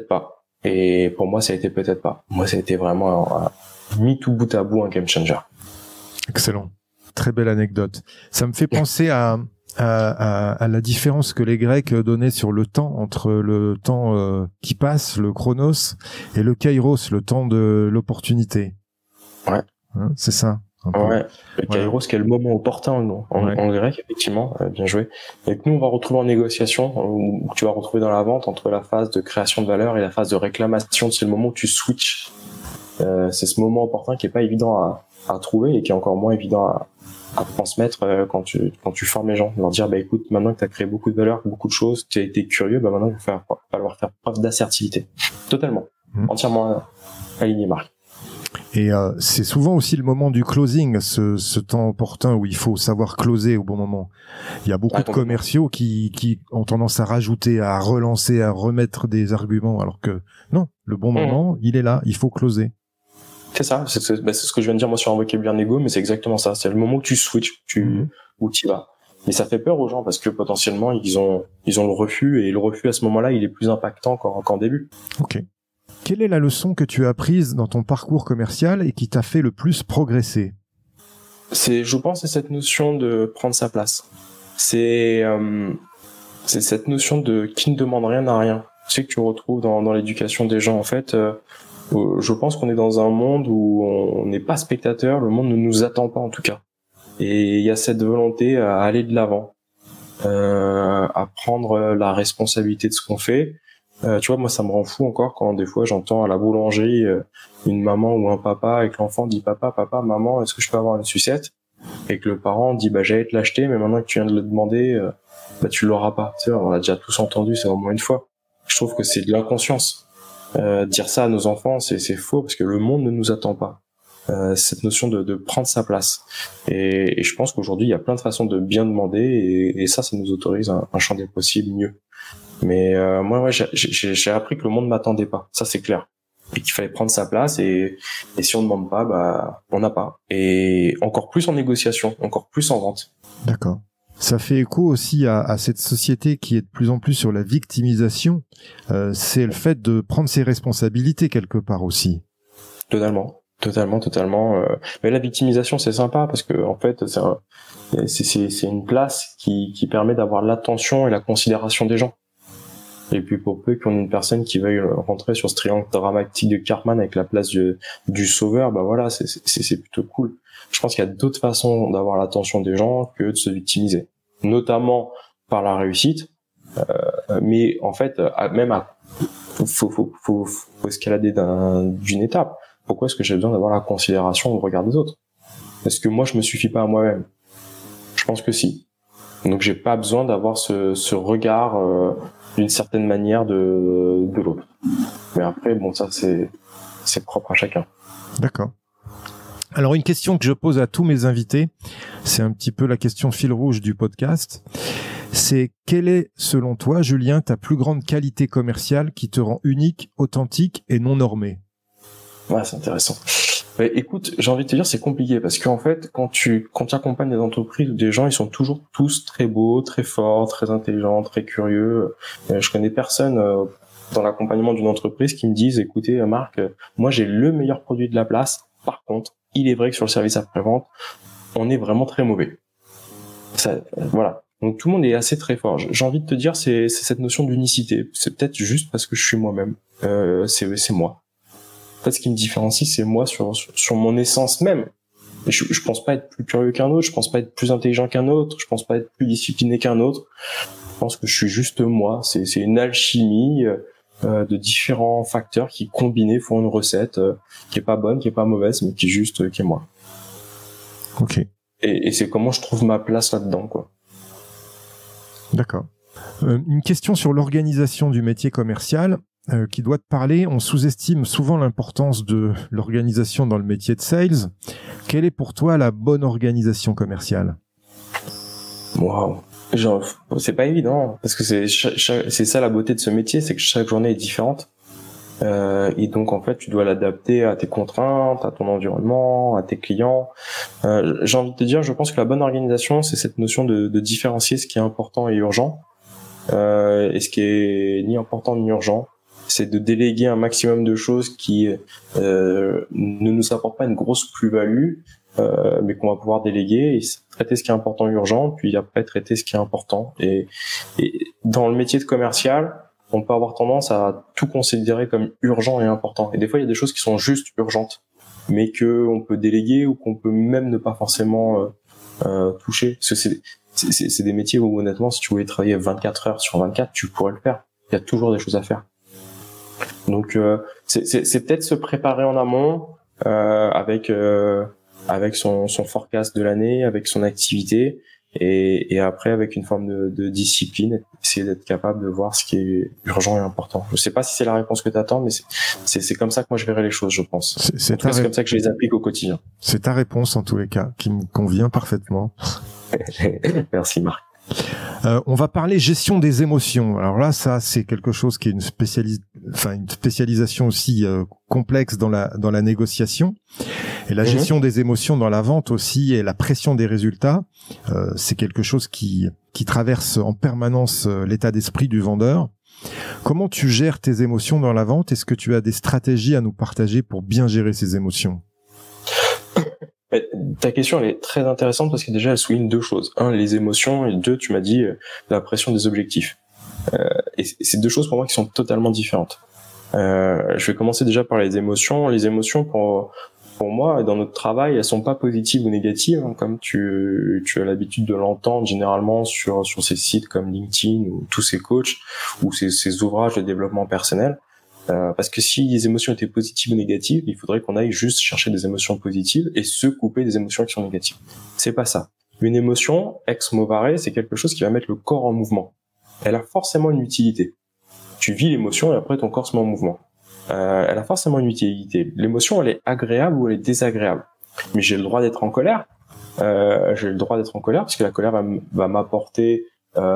pas. Et pour moi ça a été peut-être pas. Moi ça a été vraiment mis tout bout à bout un game changer. Excellent, très belle anecdote. Ça me fait penser à la différence que les Grecs donnaient sur le temps, entre le temps qui passe, le chronos, et le kairos, le temps de l'opportunité. Ouais. Hein, c'est ça. Ouais. Le kairos, qui est le moment opportun en grec, effectivement, bien joué. Et que nous, on va retrouver en négociation, où tu vas retrouver dans la vente entre la phase de création de valeur et la phase de réclamation. C'est le moment où tu switches. C'est ce moment opportun qui est pas évident à trouver et qui est encore moins évident à transmettre quand tu formes les gens, leur dire bah écoute, maintenant que tu as créé beaucoup de valeur, beaucoup de choses, tu as été curieux, bah maintenant il va falloir faire preuve d'assertivité. Totalement. Entièrement aligné, Marc. Et c'est souvent aussi le moment du closing, ce temps opportun où il faut savoir closer au bon moment. Il y a beaucoup de commerciaux qui ont tendance à rajouter, à relancer, à remettre des arguments, alors que non, le bon moment, il est là, il faut closer. C'est ça, c'est ce que je viens de dire moi sur un vocabulaire négo, mais c'est exactement ça. C'est le moment où tu switches, où tu y vas. Mais ça fait peur aux gens parce que potentiellement ils ont le refus, et le refus à ce moment-là il est plus impactant qu'en début. Ok. Quelle est la leçon que tu as apprise dans ton parcours commercial et qui t'a fait le plus progresser? Je pense, c'est cette notion de prendre sa place. C'est cette notion de qui ne demande rien à rien. C'est que tu retrouves dans l'éducation des gens en fait. Je pense qu'on est dans un monde où on n'est pas spectateur, le monde ne nous attend pas en tout cas. Et il y a cette volonté à aller de l'avant, à prendre la responsabilité de ce qu'on fait. Tu vois, moi ça me rend fou encore quand des fois j'entends à la boulangerie une maman ou un papa et que l'enfant dit papa, maman, est-ce que je peux avoir une sucette? Et que le parent dit j'allais te l'acheter, mais maintenant que tu viens de le demander, tu l'auras pas. Tu sais, on l'a déjà tous entendu, c'est au moins une fois. Je trouve que c'est de l'inconscience. Dire ça à nos enfants, c'est faux parce que le monde ne nous attend pas. Cette notion de prendre sa place. Et je pense qu'aujourd'hui, il y a plein de façons de bien demander et ça nous autorise un champ des possibles mieux. Mais moi, j'ai appris que le monde m'attendait pas. Ça, c'est clair. Et qu'il fallait prendre sa place et si on ne demande pas, on n'a pas. Et encore plus en négociation, encore plus en vente. D'accord. Ça fait écho aussi à cette société qui est de plus en plus sur la victimisation. C'est le fait de prendre ses responsabilités quelque part aussi. Totalement. Mais la victimisation, c'est sympa parce que en fait, c'est une place qui permet d'avoir l'attention et la considération des gens. Et puis pour peu qu'on ait une personne qui veuille rentrer sur ce triangle dramatique de Cartman avec la place du sauveur, voilà, c'est plutôt cool. Je pense qu'il y a d'autres façons d'avoir l'attention des gens que de se victimiser, notamment par la réussite. Mais en fait, faut escalader d'une étape. Pourquoi est-ce que j'ai besoin d'avoir la considération au regard des autres? Est-ce que moi je me suffis pas à moi-même? Je pense que si. Donc j'ai pas besoin d'avoir ce regard d'une certaine manière de l'autre. Mais après, ça c'est propre à chacun. D'accord. Alors une question que je pose à tous mes invités, c'est un petit peu la question fil rouge du podcast, c'est quelle est, selon toi, Julien, ta plus grande qualité commerciale qui te rend unique, authentique et non normée? Ouais, c'est intéressant. Écoute, j'ai envie de te dire, c'est compliqué parce qu'en fait, quand tu accompagnes des entreprises ou des gens, ils sont toujours tous très beaux, très forts, très intelligents, très curieux. Je connais personne dans l'accompagnement d'une entreprise qui me disent, écoutez, Marc, moi j'ai le meilleur produit de la place. Par contre, il est vrai que sur le service après-vente, on est vraiment très mauvais. Voilà. Donc tout le monde est assez très fort. J'ai envie de te dire, c'est cette notion d'unicité. C'est peut-être juste parce que je suis moi-même. C'est moi. En fait, ce qui me différencie, c'est moi sur mon essence même. Je pense pas être plus curieux qu'un autre, je pense pas être plus intelligent qu'un autre, je pense pas être plus discipliné qu'un autre. Je pense que je suis juste moi. C'est une alchimie de différents facteurs qui combinés font une recette qui est pas bonne, qui est pas mauvaise, mais qui est moi. Ok. Et c'est comment je trouve ma place là-dedans, quoi. D'accord. Une question sur l'organisation du métier commercial. Qui doit te parler. On sous-estime souvent l'importance de l'organisation dans le métier de sales. Quelle est pour toi la bonne organisation commerciale? Waouh, c'est pas évident parce que c'est ça la beauté de ce métier, c'est que chaque journée est différente. Et donc en fait, tu dois l'adapter à tes contraintes, à ton environnement, à tes clients. J'ai envie de te dire, je pense que la bonne organisation, c'est cette notion de différencier ce qui est important et urgent, et ce qui est ni important ni urgent. C'est de déléguer un maximum de choses qui ne nous apportent pas une grosse plus-value, mais qu'on va pouvoir déléguer et traiter ce qui est important et urgent, puis après traiter ce qui est important. Et dans le métier de commercial, on peut avoir tendance à tout considérer comme urgent et important. Et des fois, il y a des choses qui sont juste urgentes, mais qu'on peut déléguer ou qu'on peut même ne pas forcément toucher. Parce que c'est des métiers où honnêtement, si tu voulais travailler 24 heures sur 24, tu pourrais le faire. Il y a toujours des choses à faire. Donc c'est peut-être se préparer en amont avec son forecast de l'année, avec son activité, et après avec une forme de discipline, essayer d'être capable de voir ce qui est urgent et important. Je sais pas si c'est la réponse que tu attends, mais c'est comme ça que moi je verrais les choses, je pense. C'est comme ça que je les applique au quotidien. C'est ta réponse en tous les cas, qui me convient parfaitement. Merci Marc. On va parler gestion des émotions. Alors là, ça, c'est quelque chose qui est une spécialisation aussi complexe dans la négociation. Et la gestion des émotions dans la vente aussi, et la pression des résultats, c'est quelque chose qui traverse en permanence l'état d'esprit du vendeur. Comment tu gères tes émotions dans la vente? Est-ce que tu as des stratégies à nous partager pour bien gérer ces émotions? Ta question, elle est très intéressante parce que déjà, elle souligne deux choses. Un, les émotions, et deux, tu m'as dit la pression des objectifs. Et c'est deux choses pour moi qui sont totalement différentes. Je vais commencer déjà par les émotions. Les émotions, pour moi, dans notre travail, elles sont pas positives ou négatives, hein, comme tu as l'habitude de l'entendre généralement sur ces sites comme LinkedIn ou tous ces coachs ou ces ouvrages de développement personnel. Parce que si les émotions étaient positives ou négatives, il faudrait qu'on aille juste chercher des émotions positives et se couper des émotions qui sont négatives. C'est pas ça. Une émotion, ex movare, c'est quelque chose qui va mettre le corps en mouvement. Elle a forcément une utilité. Tu vis l'émotion et après ton corps se met en mouvement. Elle a forcément une utilité. L'émotion, elle est agréable ou elle est désagréable. Mais j'ai le droit d'être en colère. J'ai le droit d'être en colère parce que la colère va m'apporter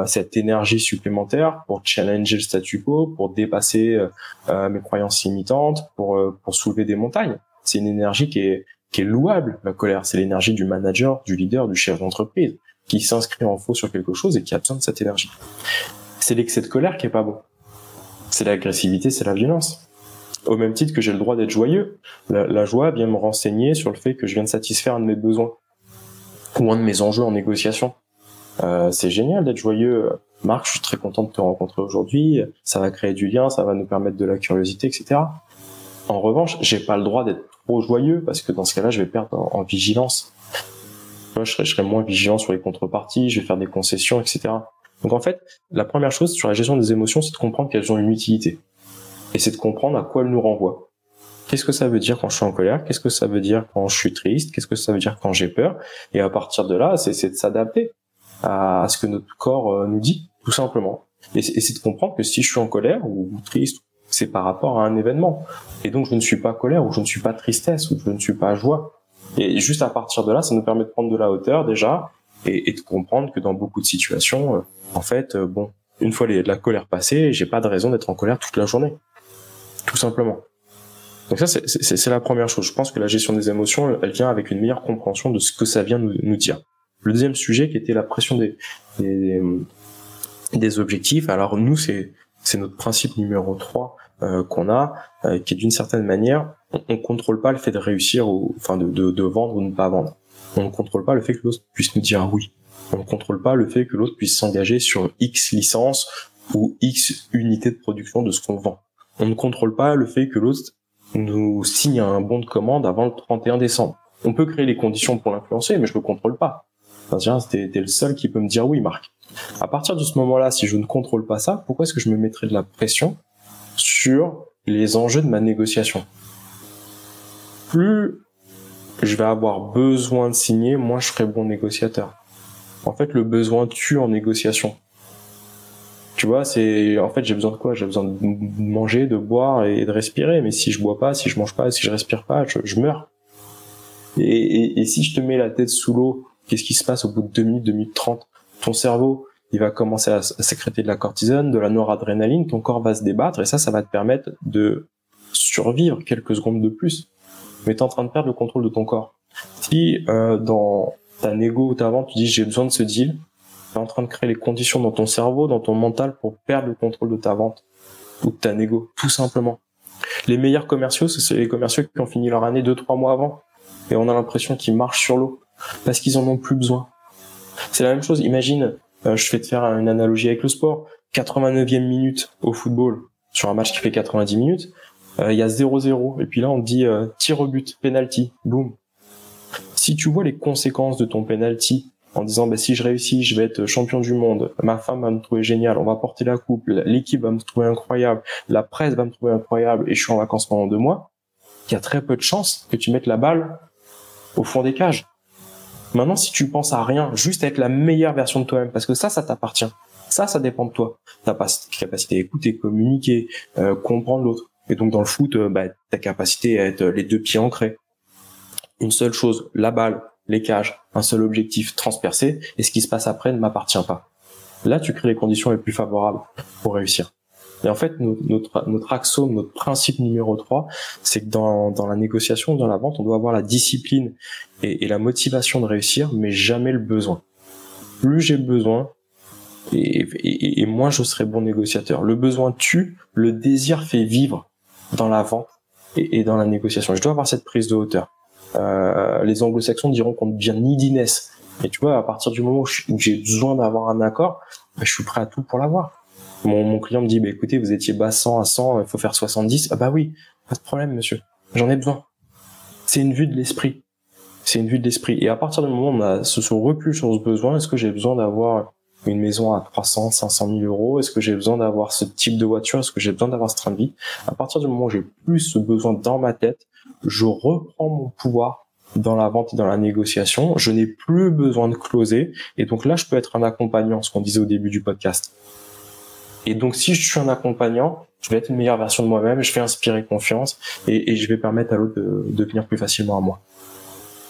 cette énergie supplémentaire pour challenger le statu quo, pour dépasser mes croyances limitantes, pour soulever des montagnes. C'est une énergie qui est louable, la colère. C'est l'énergie du manager, du leader, du chef d'entreprise, qui s'inscrit en faux sur quelque chose et qui a besoin de cette énergie. C'est l'excès de colère qui est pas bon. C'est l'agressivité, c'est la violence. Au même titre que j'ai le droit d'être joyeux. La joie vient me renseigner sur le fait que je viens de satisfaire un de mes besoins ou un de mes enjeux en négociation. C'est génial d'être joyeux. Marc, je suis très content de te rencontrer aujourd'hui. Ça va créer du lien, ça va nous permettre de la curiosité, etc. En revanche, j'ai pas le droit d'être trop joyeux parce que dans ce cas-là, je vais perdre en vigilance. Moi, je serai moins vigilant sur les contreparties, je vais faire des concessions, etc. Donc en fait, la première chose sur la gestion des émotions, c'est de comprendre qu'elles ont une utilité. Et c'est de comprendre à quoi elles nous renvoient. Qu'est-ce que ça veut dire quand je suis en colère? Qu'est-ce que ça veut dire quand je suis triste? Qu'est-ce que ça veut dire quand j'ai peur? Et à partir de là, c'est de s'adapter à ce que notre corps nous dit, tout simplement. Et c'est de comprendre que si je suis en colère ou triste, c'est par rapport à un événement. Et donc, je ne suis pas colère ou je ne suis pas tristesse ou je ne suis pas joie. Et juste à partir de là, ça nous permet de prendre de la hauteur déjà et de comprendre que dans beaucoup de situations, en fait, une fois la colère passée, j'ai pas de raison d'être en colère toute la journée. Tout simplement. Donc ça, c'est la première chose. Je pense que la gestion des émotions, elle vient avec une meilleure compréhension de ce que ça vient nous dire. Le deuxième sujet qui était la pression des objectifs. Alors nous, c'est notre principe numéro 3 qu'on a, qui est d'une certaine manière, on contrôle pas le fait de réussir ou enfin de vendre ou de ne pas vendre. On ne contrôle pas le fait que l'autre puisse nous dire oui. On ne contrôle pas le fait que l'autre puisse s'engager sur X licences ou X unités de production de ce qu'on vend. On ne contrôle pas le fait que l'autre nous signe un bon de commande avant le 31 décembre. On peut créer les conditions pour l'influencer, mais je le contrôle pas. Enfin, t'es le seul qui peut me dire oui, Marc. À partir de ce moment-là, si je ne contrôle pas ça, pourquoi est-ce que je me mettrais de la pression sur les enjeux de ma négociation? Plus je vais avoir besoin de signer, moins je serai bon négociateur. En fait, le besoin tue en négociation. Tu vois, en fait, j'ai besoin de quoi? J'ai besoin de manger, de boire et de respirer. Mais si je bois pas, si je mange pas, si je respire pas, je meurs. Et si je te mets la tête sous l'eau, qu'est-ce qui se passe au bout de 2 minutes, 2 minutes 30? Ton cerveau, il va commencer à sécréter de la cortisone, de la noradrénaline, ton corps va se débattre et ça va te permettre de survivre quelques secondes de plus. Mais t'es en train de perdre le contrôle de ton corps. Si dans ta négo ou ta vente, tu dis j'ai besoin de ce deal, t'es en train de créer les conditions dans ton cerveau, dans ton mental pour perdre le contrôle de ta vente ou de ta négo, tout simplement. Les meilleurs commerciaux, c'est les commerciaux qui ont fini leur année 2-3 mois avant et on a l'impression qu'ils marchent sur l'eau parce qu'ils en ont plus besoin. C'est la même chose, imagine, je vais te faire une analogie avec le sport, 89e minute au football, sur un match qui fait 90 minutes, il y a 0-0, et puis là on te dit tir au but, penalty, boum. Si tu vois les conséquences de ton penalty, en disant si je réussis, je vais être champion du monde, ma femme va me trouver génial, on va porter la coupe, l'équipe va me trouver incroyable, la presse va me trouver incroyable, et je suis en vacances pendant 2 mois, il y a très peu de chances que tu mettes la balle au fond des cages. Maintenant, si tu penses à rien, juste être la meilleure version de toi-même, parce que ça t'appartient. Ça dépend de toi. Ta capacité à écouter, communiquer, comprendre l'autre. Et donc, dans le foot, ta capacité à être les deux pieds ancrés. Une seule chose, la balle, les cages, un seul objectif, transpercer, et ce qui se passe après ne m'appartient pas. Là, tu crées les conditions les plus favorables pour réussir. Et en fait, notre axiome, notre principe numéro 3, c'est que dans la négociation, dans la vente, on doit avoir la discipline et la motivation de réussir, mais jamais le besoin. Plus j'ai besoin, et moins je serai bon négociateur. Le besoin tue, le désir fait vivre dans la vente et dans la négociation. Je dois avoir cette prise de hauteur. Les anglo-saxons diront qu'on devient neediness. Et tu vois, à partir du moment où j'ai besoin d'avoir un accord, je suis prêt à tout pour l'avoir. Mon client me dit, écoutez, vous étiez bas 100 à 100, il faut faire 70. Ah bah oui, pas de problème, monsieur. J'en ai besoin. C'est une vue de l'esprit. C'est une vue de l'esprit. Et à partir du moment où on a ce recul sur ce besoin, est-ce que j'ai besoin d'avoir une maison à 300, 500 000 euros? Est-ce que j'ai besoin d'avoir ce type de voiture? Est-ce que j'ai besoin d'avoir ce train de vie? À partir du moment où j'ai plus ce besoin dans ma tête, je reprends mon pouvoir dans la vente et dans la négociation. Je n'ai plus besoin de closer. Et donc là, je peux être un accompagnant, ce qu'on disait au début du podcast. Et donc, si je suis un accompagnant, je vais être une meilleure version de moi-même, je vais inspirer confiance et je vais permettre à l'autre de venir plus facilement à moi.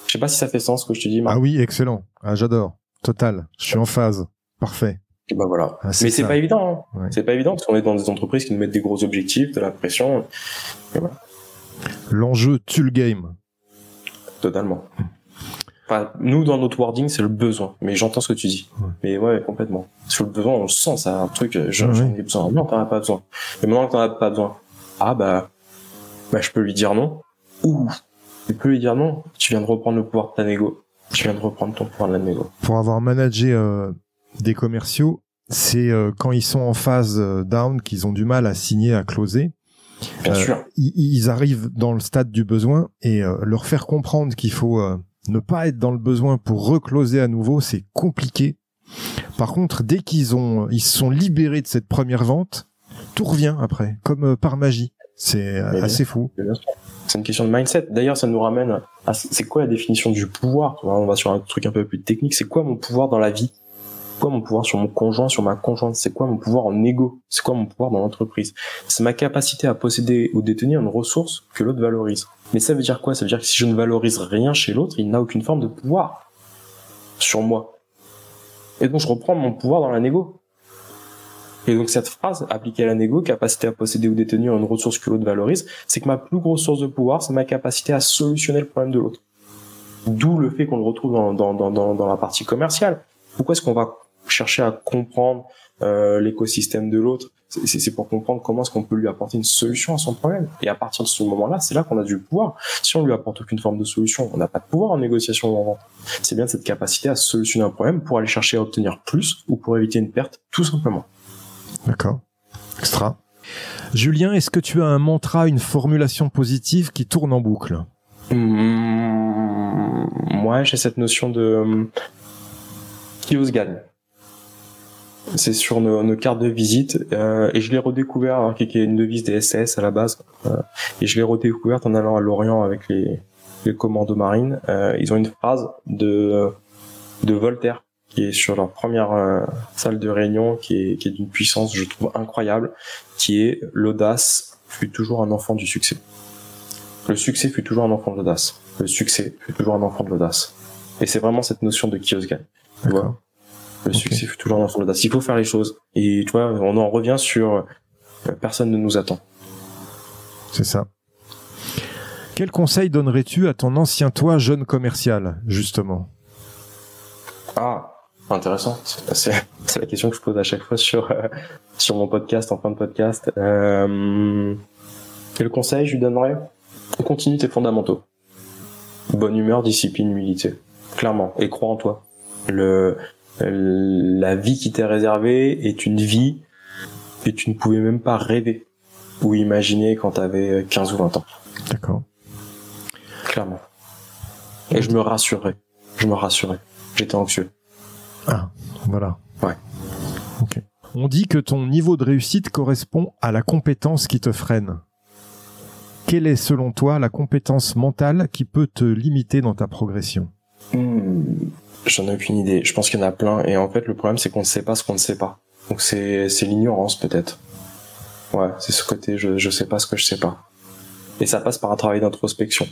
Je sais pas si ça fait sens ce que je te dis, Marc. Ah oui, excellent. Ah, j'adore. Total. Je suis en phase. Parfait. Et ben voilà. Ah, mais c'est pas évident, hein. Ouais. C'est pas évident parce qu'on est dans des entreprises qui nous mettent des gros objectifs, de la pression. Et voilà. L'enjeu tue le game. Totalement. Enfin, nous, dans notre wording, c'est le besoin. Mais j'entends ce que tu dis. Ouais. Mais ouais, complètement. Sur le besoin, on le sent, c'est un truc, j'en ai besoin. Non, t'en as pas besoin. Mais maintenant que t'en as pas besoin, je peux lui dire non. Ou, je peux lui dire non. Tu viens de reprendre le pouvoir de ta négo. Tu viens de reprendre ton pouvoir de la négo. Pour avoir managé des commerciaux, c'est quand ils sont en phase down, qu'ils ont du mal à signer, à closer. Bien sûr. Ils arrivent dans le stade du besoin et leur faire comprendre qu'il faut ne pas être dans le besoin pour recloser à nouveau, c'est compliqué. Par contre, dès ils se sont libérés de cette première vente, tout revient après, comme par magie. C'est assez fou. C'est une question de mindset. D'ailleurs, ça nous ramène à c'est quoi la définition du pouvoir? On va sur un truc un peu plus technique. C'est quoi mon pouvoir dans la vie? C'est quoi mon pouvoir sur mon conjoint, sur ma conjointe? C'est quoi mon pouvoir en égo? C'est quoi mon pouvoir dans l'entreprise? C'est ma capacité à posséder ou détenir une ressource que l'autre valorise. Mais ça veut dire quoi? Ça veut dire que si je ne valorise rien chez l'autre, il n'a aucune forme de pouvoir sur moi. Et donc je reprends mon pouvoir dans la négo. Et donc cette phrase, appliquée à la négo, capacité à posséder ou détenir une ressource que l'autre valorise, c'est que ma plus grosse source de pouvoir, c'est ma capacité à solutionner le problème de l'autre. D'où le fait qu'on le retrouve dans la partie commerciale. Pourquoi est-ce qu'on va chercher à comprendre l'écosystème de l'autre? C'est pour comprendre comment est-ce qu'on peut lui apporter une solution à son problème. Et à partir de ce moment-là, c'est là qu'on a du pouvoir. Si on lui apporte aucune forme de solution, on n'a pas de pouvoir en négociation ou en vente. C'est bien cette capacité à solutionner un problème pour aller chercher à obtenir plus ou pour éviter une perte, tout simplement. D'accord. Extra. Julien, est-ce que tu as un mantra, une formulation positive qui tourne en boucle? Moi, j'ai cette notion de qui ose gagne. C'est sur nos cartes de visite et je l'ai redécouvert, hein, qui est une devise des SAS à la base, et je l'ai redécouverte en allant à Lorient avec les commandos marines. Ils ont une phrase de Voltaire qui est sur leur première salle de réunion, qui est d'une puissance, je trouve, incroyable, qui est: l'audace fut toujours un enfant du succès. Le succès fut toujours un enfant de l'audace. Le succès fut toujours un enfant de l'audace. Et c'est vraiment cette notion de qui ose gagne. Tu vois, le succès fut toujours un enfant de l'audace. Il faut faire les choses. Et tu vois, on en revient sur personne ne nous attend. C'est ça. Quel conseil donnerais-tu à ton ancien toi, jeune commercial, justement? Ah, intéressant. C'est la question que je pose à chaque fois sur mon podcast, en fin de podcast. Quel conseil je lui donnerais? Continue tes fondamentaux. Bonne humeur, discipline, humilité. Clairement. Et crois en toi. La vie qui t'est réservée est une vie que tu ne pouvais même pas rêver ou imaginer quand t'avais 15 ou 20 ans. D'accord. Clairement. Et je me rassurais. J'étais anxieux. Ah, voilà. Ouais. Ok. On dit que ton niveau de réussite correspond à la compétence qui te freine. Quelle est, selon toi, la compétence mentale qui peut te limiter dans ta progression? J'en ai aucune idée. Je pense qu'il y en a plein. Et en fait, le problème, c'est qu'on ne sait pas ce qu'on ne sait pas. Donc c'est l'ignorance, peut-être. Ouais, c'est ce côté, je sais pas ce que je sais pas. Et ça passe par un travail d'introspection.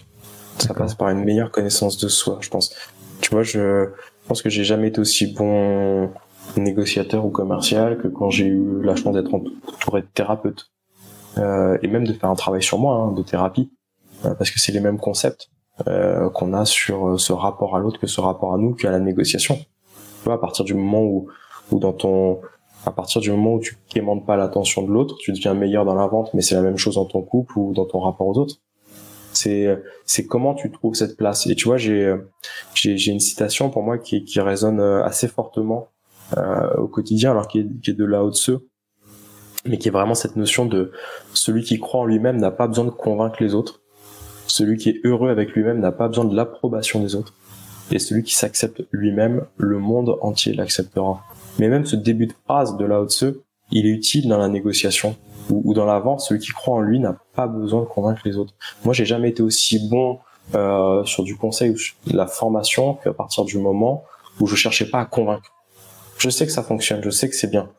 Ça passe par une meilleure connaissance de soi, je pense. Tu vois, je pense que j'ai jamais été aussi bon négociateur ou commercial que quand j'ai eu la chance d'être entouré de thérapeutes. Et même de faire un travail sur moi, de thérapie. Parce que c'est les mêmes concepts qu'on a sur ce rapport à l'autre que ce rapport à nous, qu'à la négociation. Tu vois, à partir du moment où tu quémandes pas l'attention de l'autre, tu deviens meilleur dans la vente, mais c'est la même chose dans ton couple ou dans ton rapport aux autres. C'est comment tu trouves cette place. Et tu vois, j'ai une citation pour moi qui résonne assez fortement au quotidien, alors qui est de Lao Tzu, mais qui est vraiment cette notion de celui qui croit en lui-même n'a pas besoin de convaincre les autres. Celui qui est heureux avec lui-même n'a pas besoin de l'approbation des autres. Et celui qui s'accepte lui-même, le monde entier l'acceptera. Mais même ce début de phrase de Lao Tzu, il est utile dans la négociation ou dans la vente. Celui qui croit en lui n'a pas besoin de convaincre les autres. Moi, j'ai jamais été aussi bon sur du conseil ou sur de la formation qu'à partir du moment où je cherchais pas à convaincre. Je sais que ça fonctionne, je sais que c'est bien.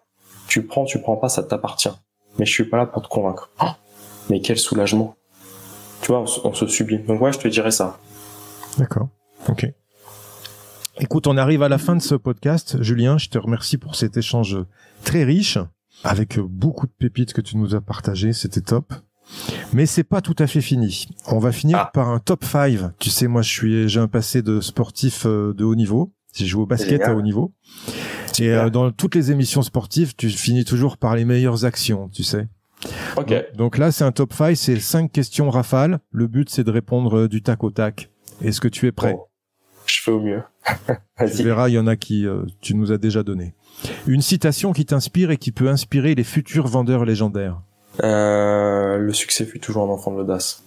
Tu prends pas, ça t'appartient. Mais je suis pas là pour te convaincre. Mais quel soulagement. Tu vois, on se sublime. Donc ouais, je te dirais ça. D'accord. Ok. Écoute, on arrive à la fin de ce podcast. Julien, je te remercie pour cet échange très riche, avec beaucoup de pépites que tu nous as partagées. C'était top. Mais c'est pas tout à fait fini. On va finir par un top 5. Tu sais, moi, j'ai un passé de sportif de haut niveau. J'ai joué au basket à haut niveau. Et dans toutes les émissions sportives, tu finis toujours par les meilleures actions, tu sais. Ok. Donc là, c'est un top 5, c'est 5 questions rafales. Le but, c'est de répondre du tac au tac. Est-ce que tu es prêt? Je fais au mieux. Tu verras, il y en a qui tu nous as déjà donné. Une citation qui t'inspire et qui peut inspirer les futurs vendeurs légendaires. Le succès fut toujours un enfant de l'audace.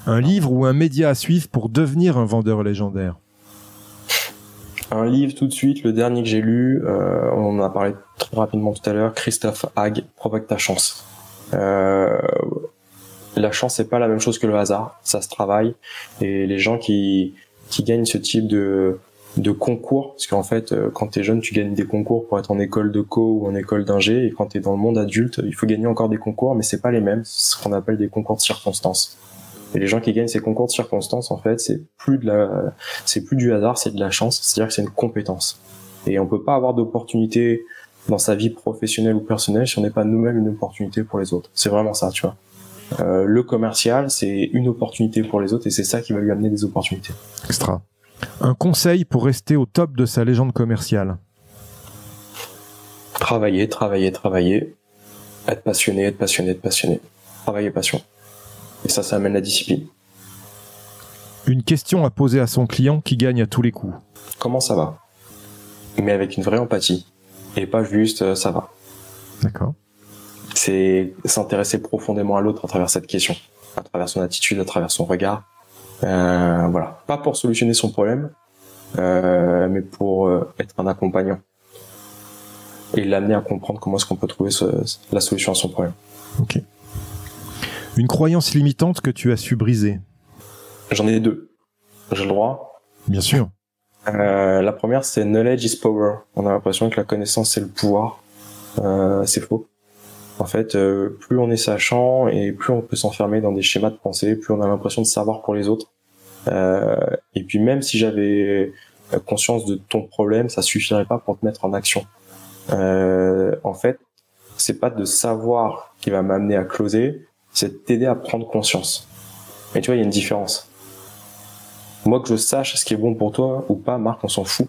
Un livre ou un média à suivre pour devenir un vendeur légendaire. Un livre tout de suite, le dernier que j'ai lu, on en a parlé très rapidement tout à l'heure, Christophe Hague, Provoque ta chance. La chance, c'est pas la même chose que le hasard, ça se travaille. Et les gens qui gagnent ce type de concours, parce qu'en fait, quand t'es jeune, tu gagnes des concours pour être en école de co ou en école d'ingé, et quand t'es dans le monde adulte, il faut gagner encore des concours, mais c'est pas les mêmes, c'est ce qu'on appelle des concours de circonstances. Et les gens qui gagnent ces concours de circonstances, en fait, c'est plus du hasard, c'est de la chance, c'est-à-dire que c'est une compétence. Et on peut pas avoir d'opportunité dans sa vie professionnelle ou personnelle si on n'est pas nous-mêmes une opportunité pour les autres. C'est vraiment ça, tu vois. Le commercial, c'est une opportunité pour les autres et c'est ça qui va lui amener des opportunités. Extra. Un conseil pour rester au top de sa légende commerciale. Travailler. Être passionné. Travail et passion. Et ça amène la discipline. Une question à poser à son client qui gagne à tous les coups. Comment ça va? Mais avec une vraie empathie. Et pas juste ça va. D'accord. C'est s'intéresser profondément à l'autre à travers cette question. À travers son attitude, à travers son regard. Voilà. Pas pour solutionner son problème, mais pour être un accompagnant. Et l'amener à comprendre comment est-ce qu'on peut trouver la solution à son problème. Ok. Une croyance limitante que tu as su briser. J'en ai deux. J'ai le droit? Bien sûr. La première, c'est knowledge is power. On a l'impression que la connaissance, c'est le pouvoir. C'est faux. En fait, plus on est sachant et plus on peut s'enfermer dans des schémas de pensée, plus on a l'impression de savoir pour les autres. Et puis même si j'avais conscience de ton problème, ça suffirait pas pour te mettre en action. En fait, c'est pas de savoir qui va m'amener à closer, c'est de t'aider à prendre conscience. Mais tu vois, il y a une différence. Moi, que je sache ce qui est bon pour toi ou pas, Marc, on s'en fout,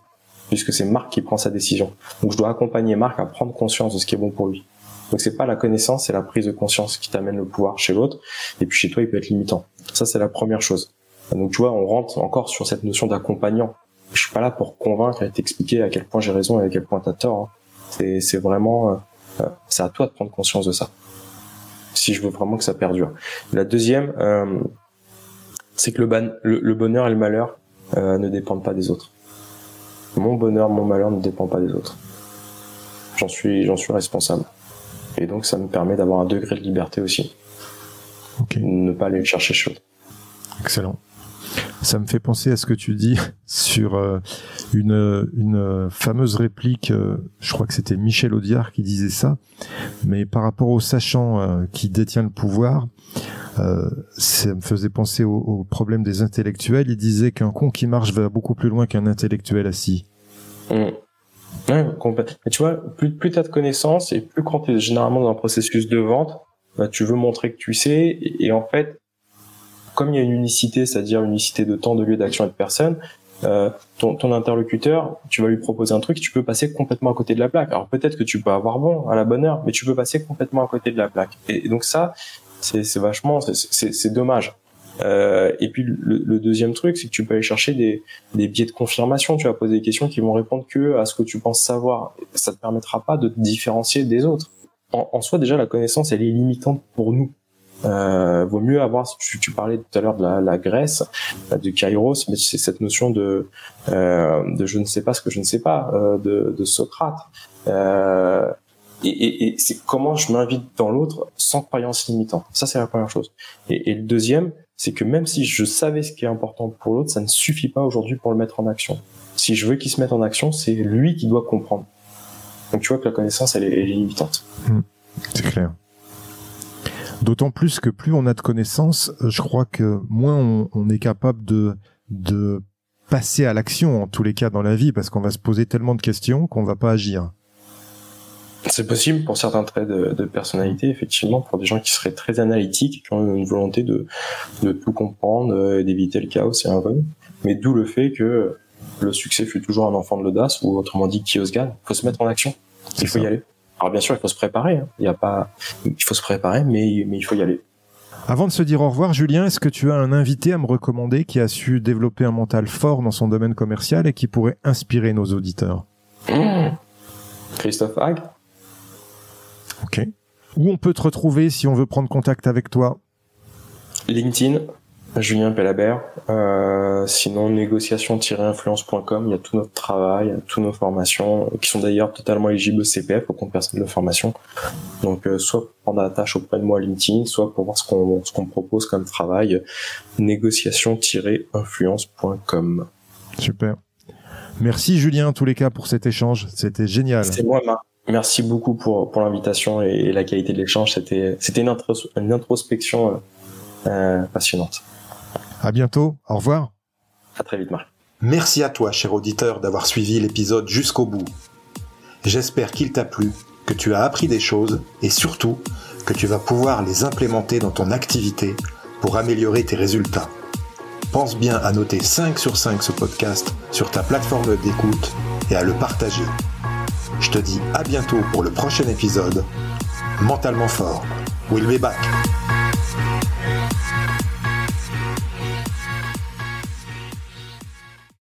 puisque c'est Marc qui prend sa décision. Donc je dois accompagner Marc à prendre conscience de ce qui est bon pour lui. Donc c'est pas la connaissance, c'est la prise de conscience qui t'amène le pouvoir chez l'autre, et puis chez toi il peut être limitant. Ça c'est la première chose. Donc tu vois, on rentre encore sur cette notion d'accompagnant. Je suis pas là pour convaincre et t'expliquer à quel point j'ai raison et à quel point t'as tort. C'est vraiment, c'est à toi de prendre conscience de ça. Si je veux vraiment que ça perdure. La deuxième, c'est que le bonheur et le malheur ne dépendent pas des autres. Mon bonheur, mon malheur ne dépend pas des autres. J'en suis responsable. Et donc ça me permet d'avoir un degré de liberté aussi. Ok. Ne pas aller le chercher chez l'autre. Excellent. Ça me fait penser à ce que tu dis sur une fameuse réplique, je crois que c'était Michel Audiard qui disait ça, mais par rapport au sachant qui détient le pouvoir, ça me faisait penser au problème des intellectuels. Il disait qu'un con qui marche va beaucoup plus loin qu'un intellectuel assis. Ouais, complètement. Mais tu vois, plus t'as de connaissances et plus quand t'es généralement dans un processus de vente, bah, tu veux montrer que tu sais, et en fait, comme il y a une unicité, c'est-à-dire une unicité de temps, de lieu, d'action et de personne, ton interlocuteur, tu vas lui proposer un truc, tu peux passer complètement à côté de la plaque. Alors peut-être que tu peux avoir bon à la bonne heure, mais tu peux passer complètement à côté de la plaque. Et donc ça, c'est vachement, c'est dommage. Et puis le deuxième truc, c'est que tu peux aller chercher des biais de confirmation. Tu vas poser des questions qui vont répondre que à ce que tu penses savoir. Ça te permettra pas de te différencier des autres. En soi, déjà, la connaissance, elle est limitante pour nous. Vaut mieux avoir, tu parlais tout à l'heure de la Grèce, de Kairos, mais c'est cette notion de je ne sais pas ce que je ne sais pas, de Socrate. Et c'est comment je m'invite dans l'autre sans croyance limitante. Ça, c'est la première chose. Et le deuxième, c'est que même si je savais ce qui est important pour l'autre, ça ne suffit pas aujourd'hui pour le mettre en action. Si je veux qu'il se mette en action, c'est lui qui doit comprendre. Donc tu vois que la connaissance, elle est limitante. C'est clair. D'autant plus que plus on a de connaissances, je crois que moins on est capable de passer à l'action en tous les cas dans la vie, parce qu'on va se poser tellement de questions qu'on va pas agir. C'est possible pour certains traits de personnalité, effectivement, pour des gens qui seraient très analytiques, qui ont une volonté de tout comprendre, d'éviter le chaos et l'inconnu. Mais d'où le fait que le succès fut toujours un enfant de l'audace, ou autrement dit, qui ose gagne. Il faut se mettre en action. Il faut y aller. Alors bien sûr, il faut se préparer. Il faut se préparer, mais il faut y aller. Avant de se dire au revoir, Julien, est-ce que tu as un invité à me recommander qui a su développer un mental fort dans son domaine commercial et qui pourrait inspirer nos auditeurs? Christophe Hague. Ok. Où on peut te retrouver si on veut prendre contact avec toi? LinkedIn, Julien Pelabert. Sinon, négociation-influence.com, il y a tout notre travail, toutes nos formations, qui sont d'ailleurs totalement éligibles au CPF, au compte personnel de formation. Donc, soit pour prendre la tâche auprès de moi à LinkedIn, soit pour voir ce qu'on propose comme travail, négociation-influence.com. Super. Merci Julien, en tous les cas, pour cet échange. C'était génial. C'est moi, Marc. Merci beaucoup pour l'invitation et la qualité de l'échange. C'était une introspection passionnante. À bientôt. Au revoir. À très vite, Marc. Merci à toi, cher auditeur, d'avoir suivi l'épisode jusqu'au bout. J'espère qu'il t'a plu, que tu as appris des choses et surtout que tu vas pouvoir les implémenter dans ton activité pour améliorer tes résultats. Pense bien à noter 5 sur 5 ce podcast sur ta plateforme d'écoute et à le partager. Je te dis à bientôt pour le prochain épisode. Mentalement fort. We'll be back.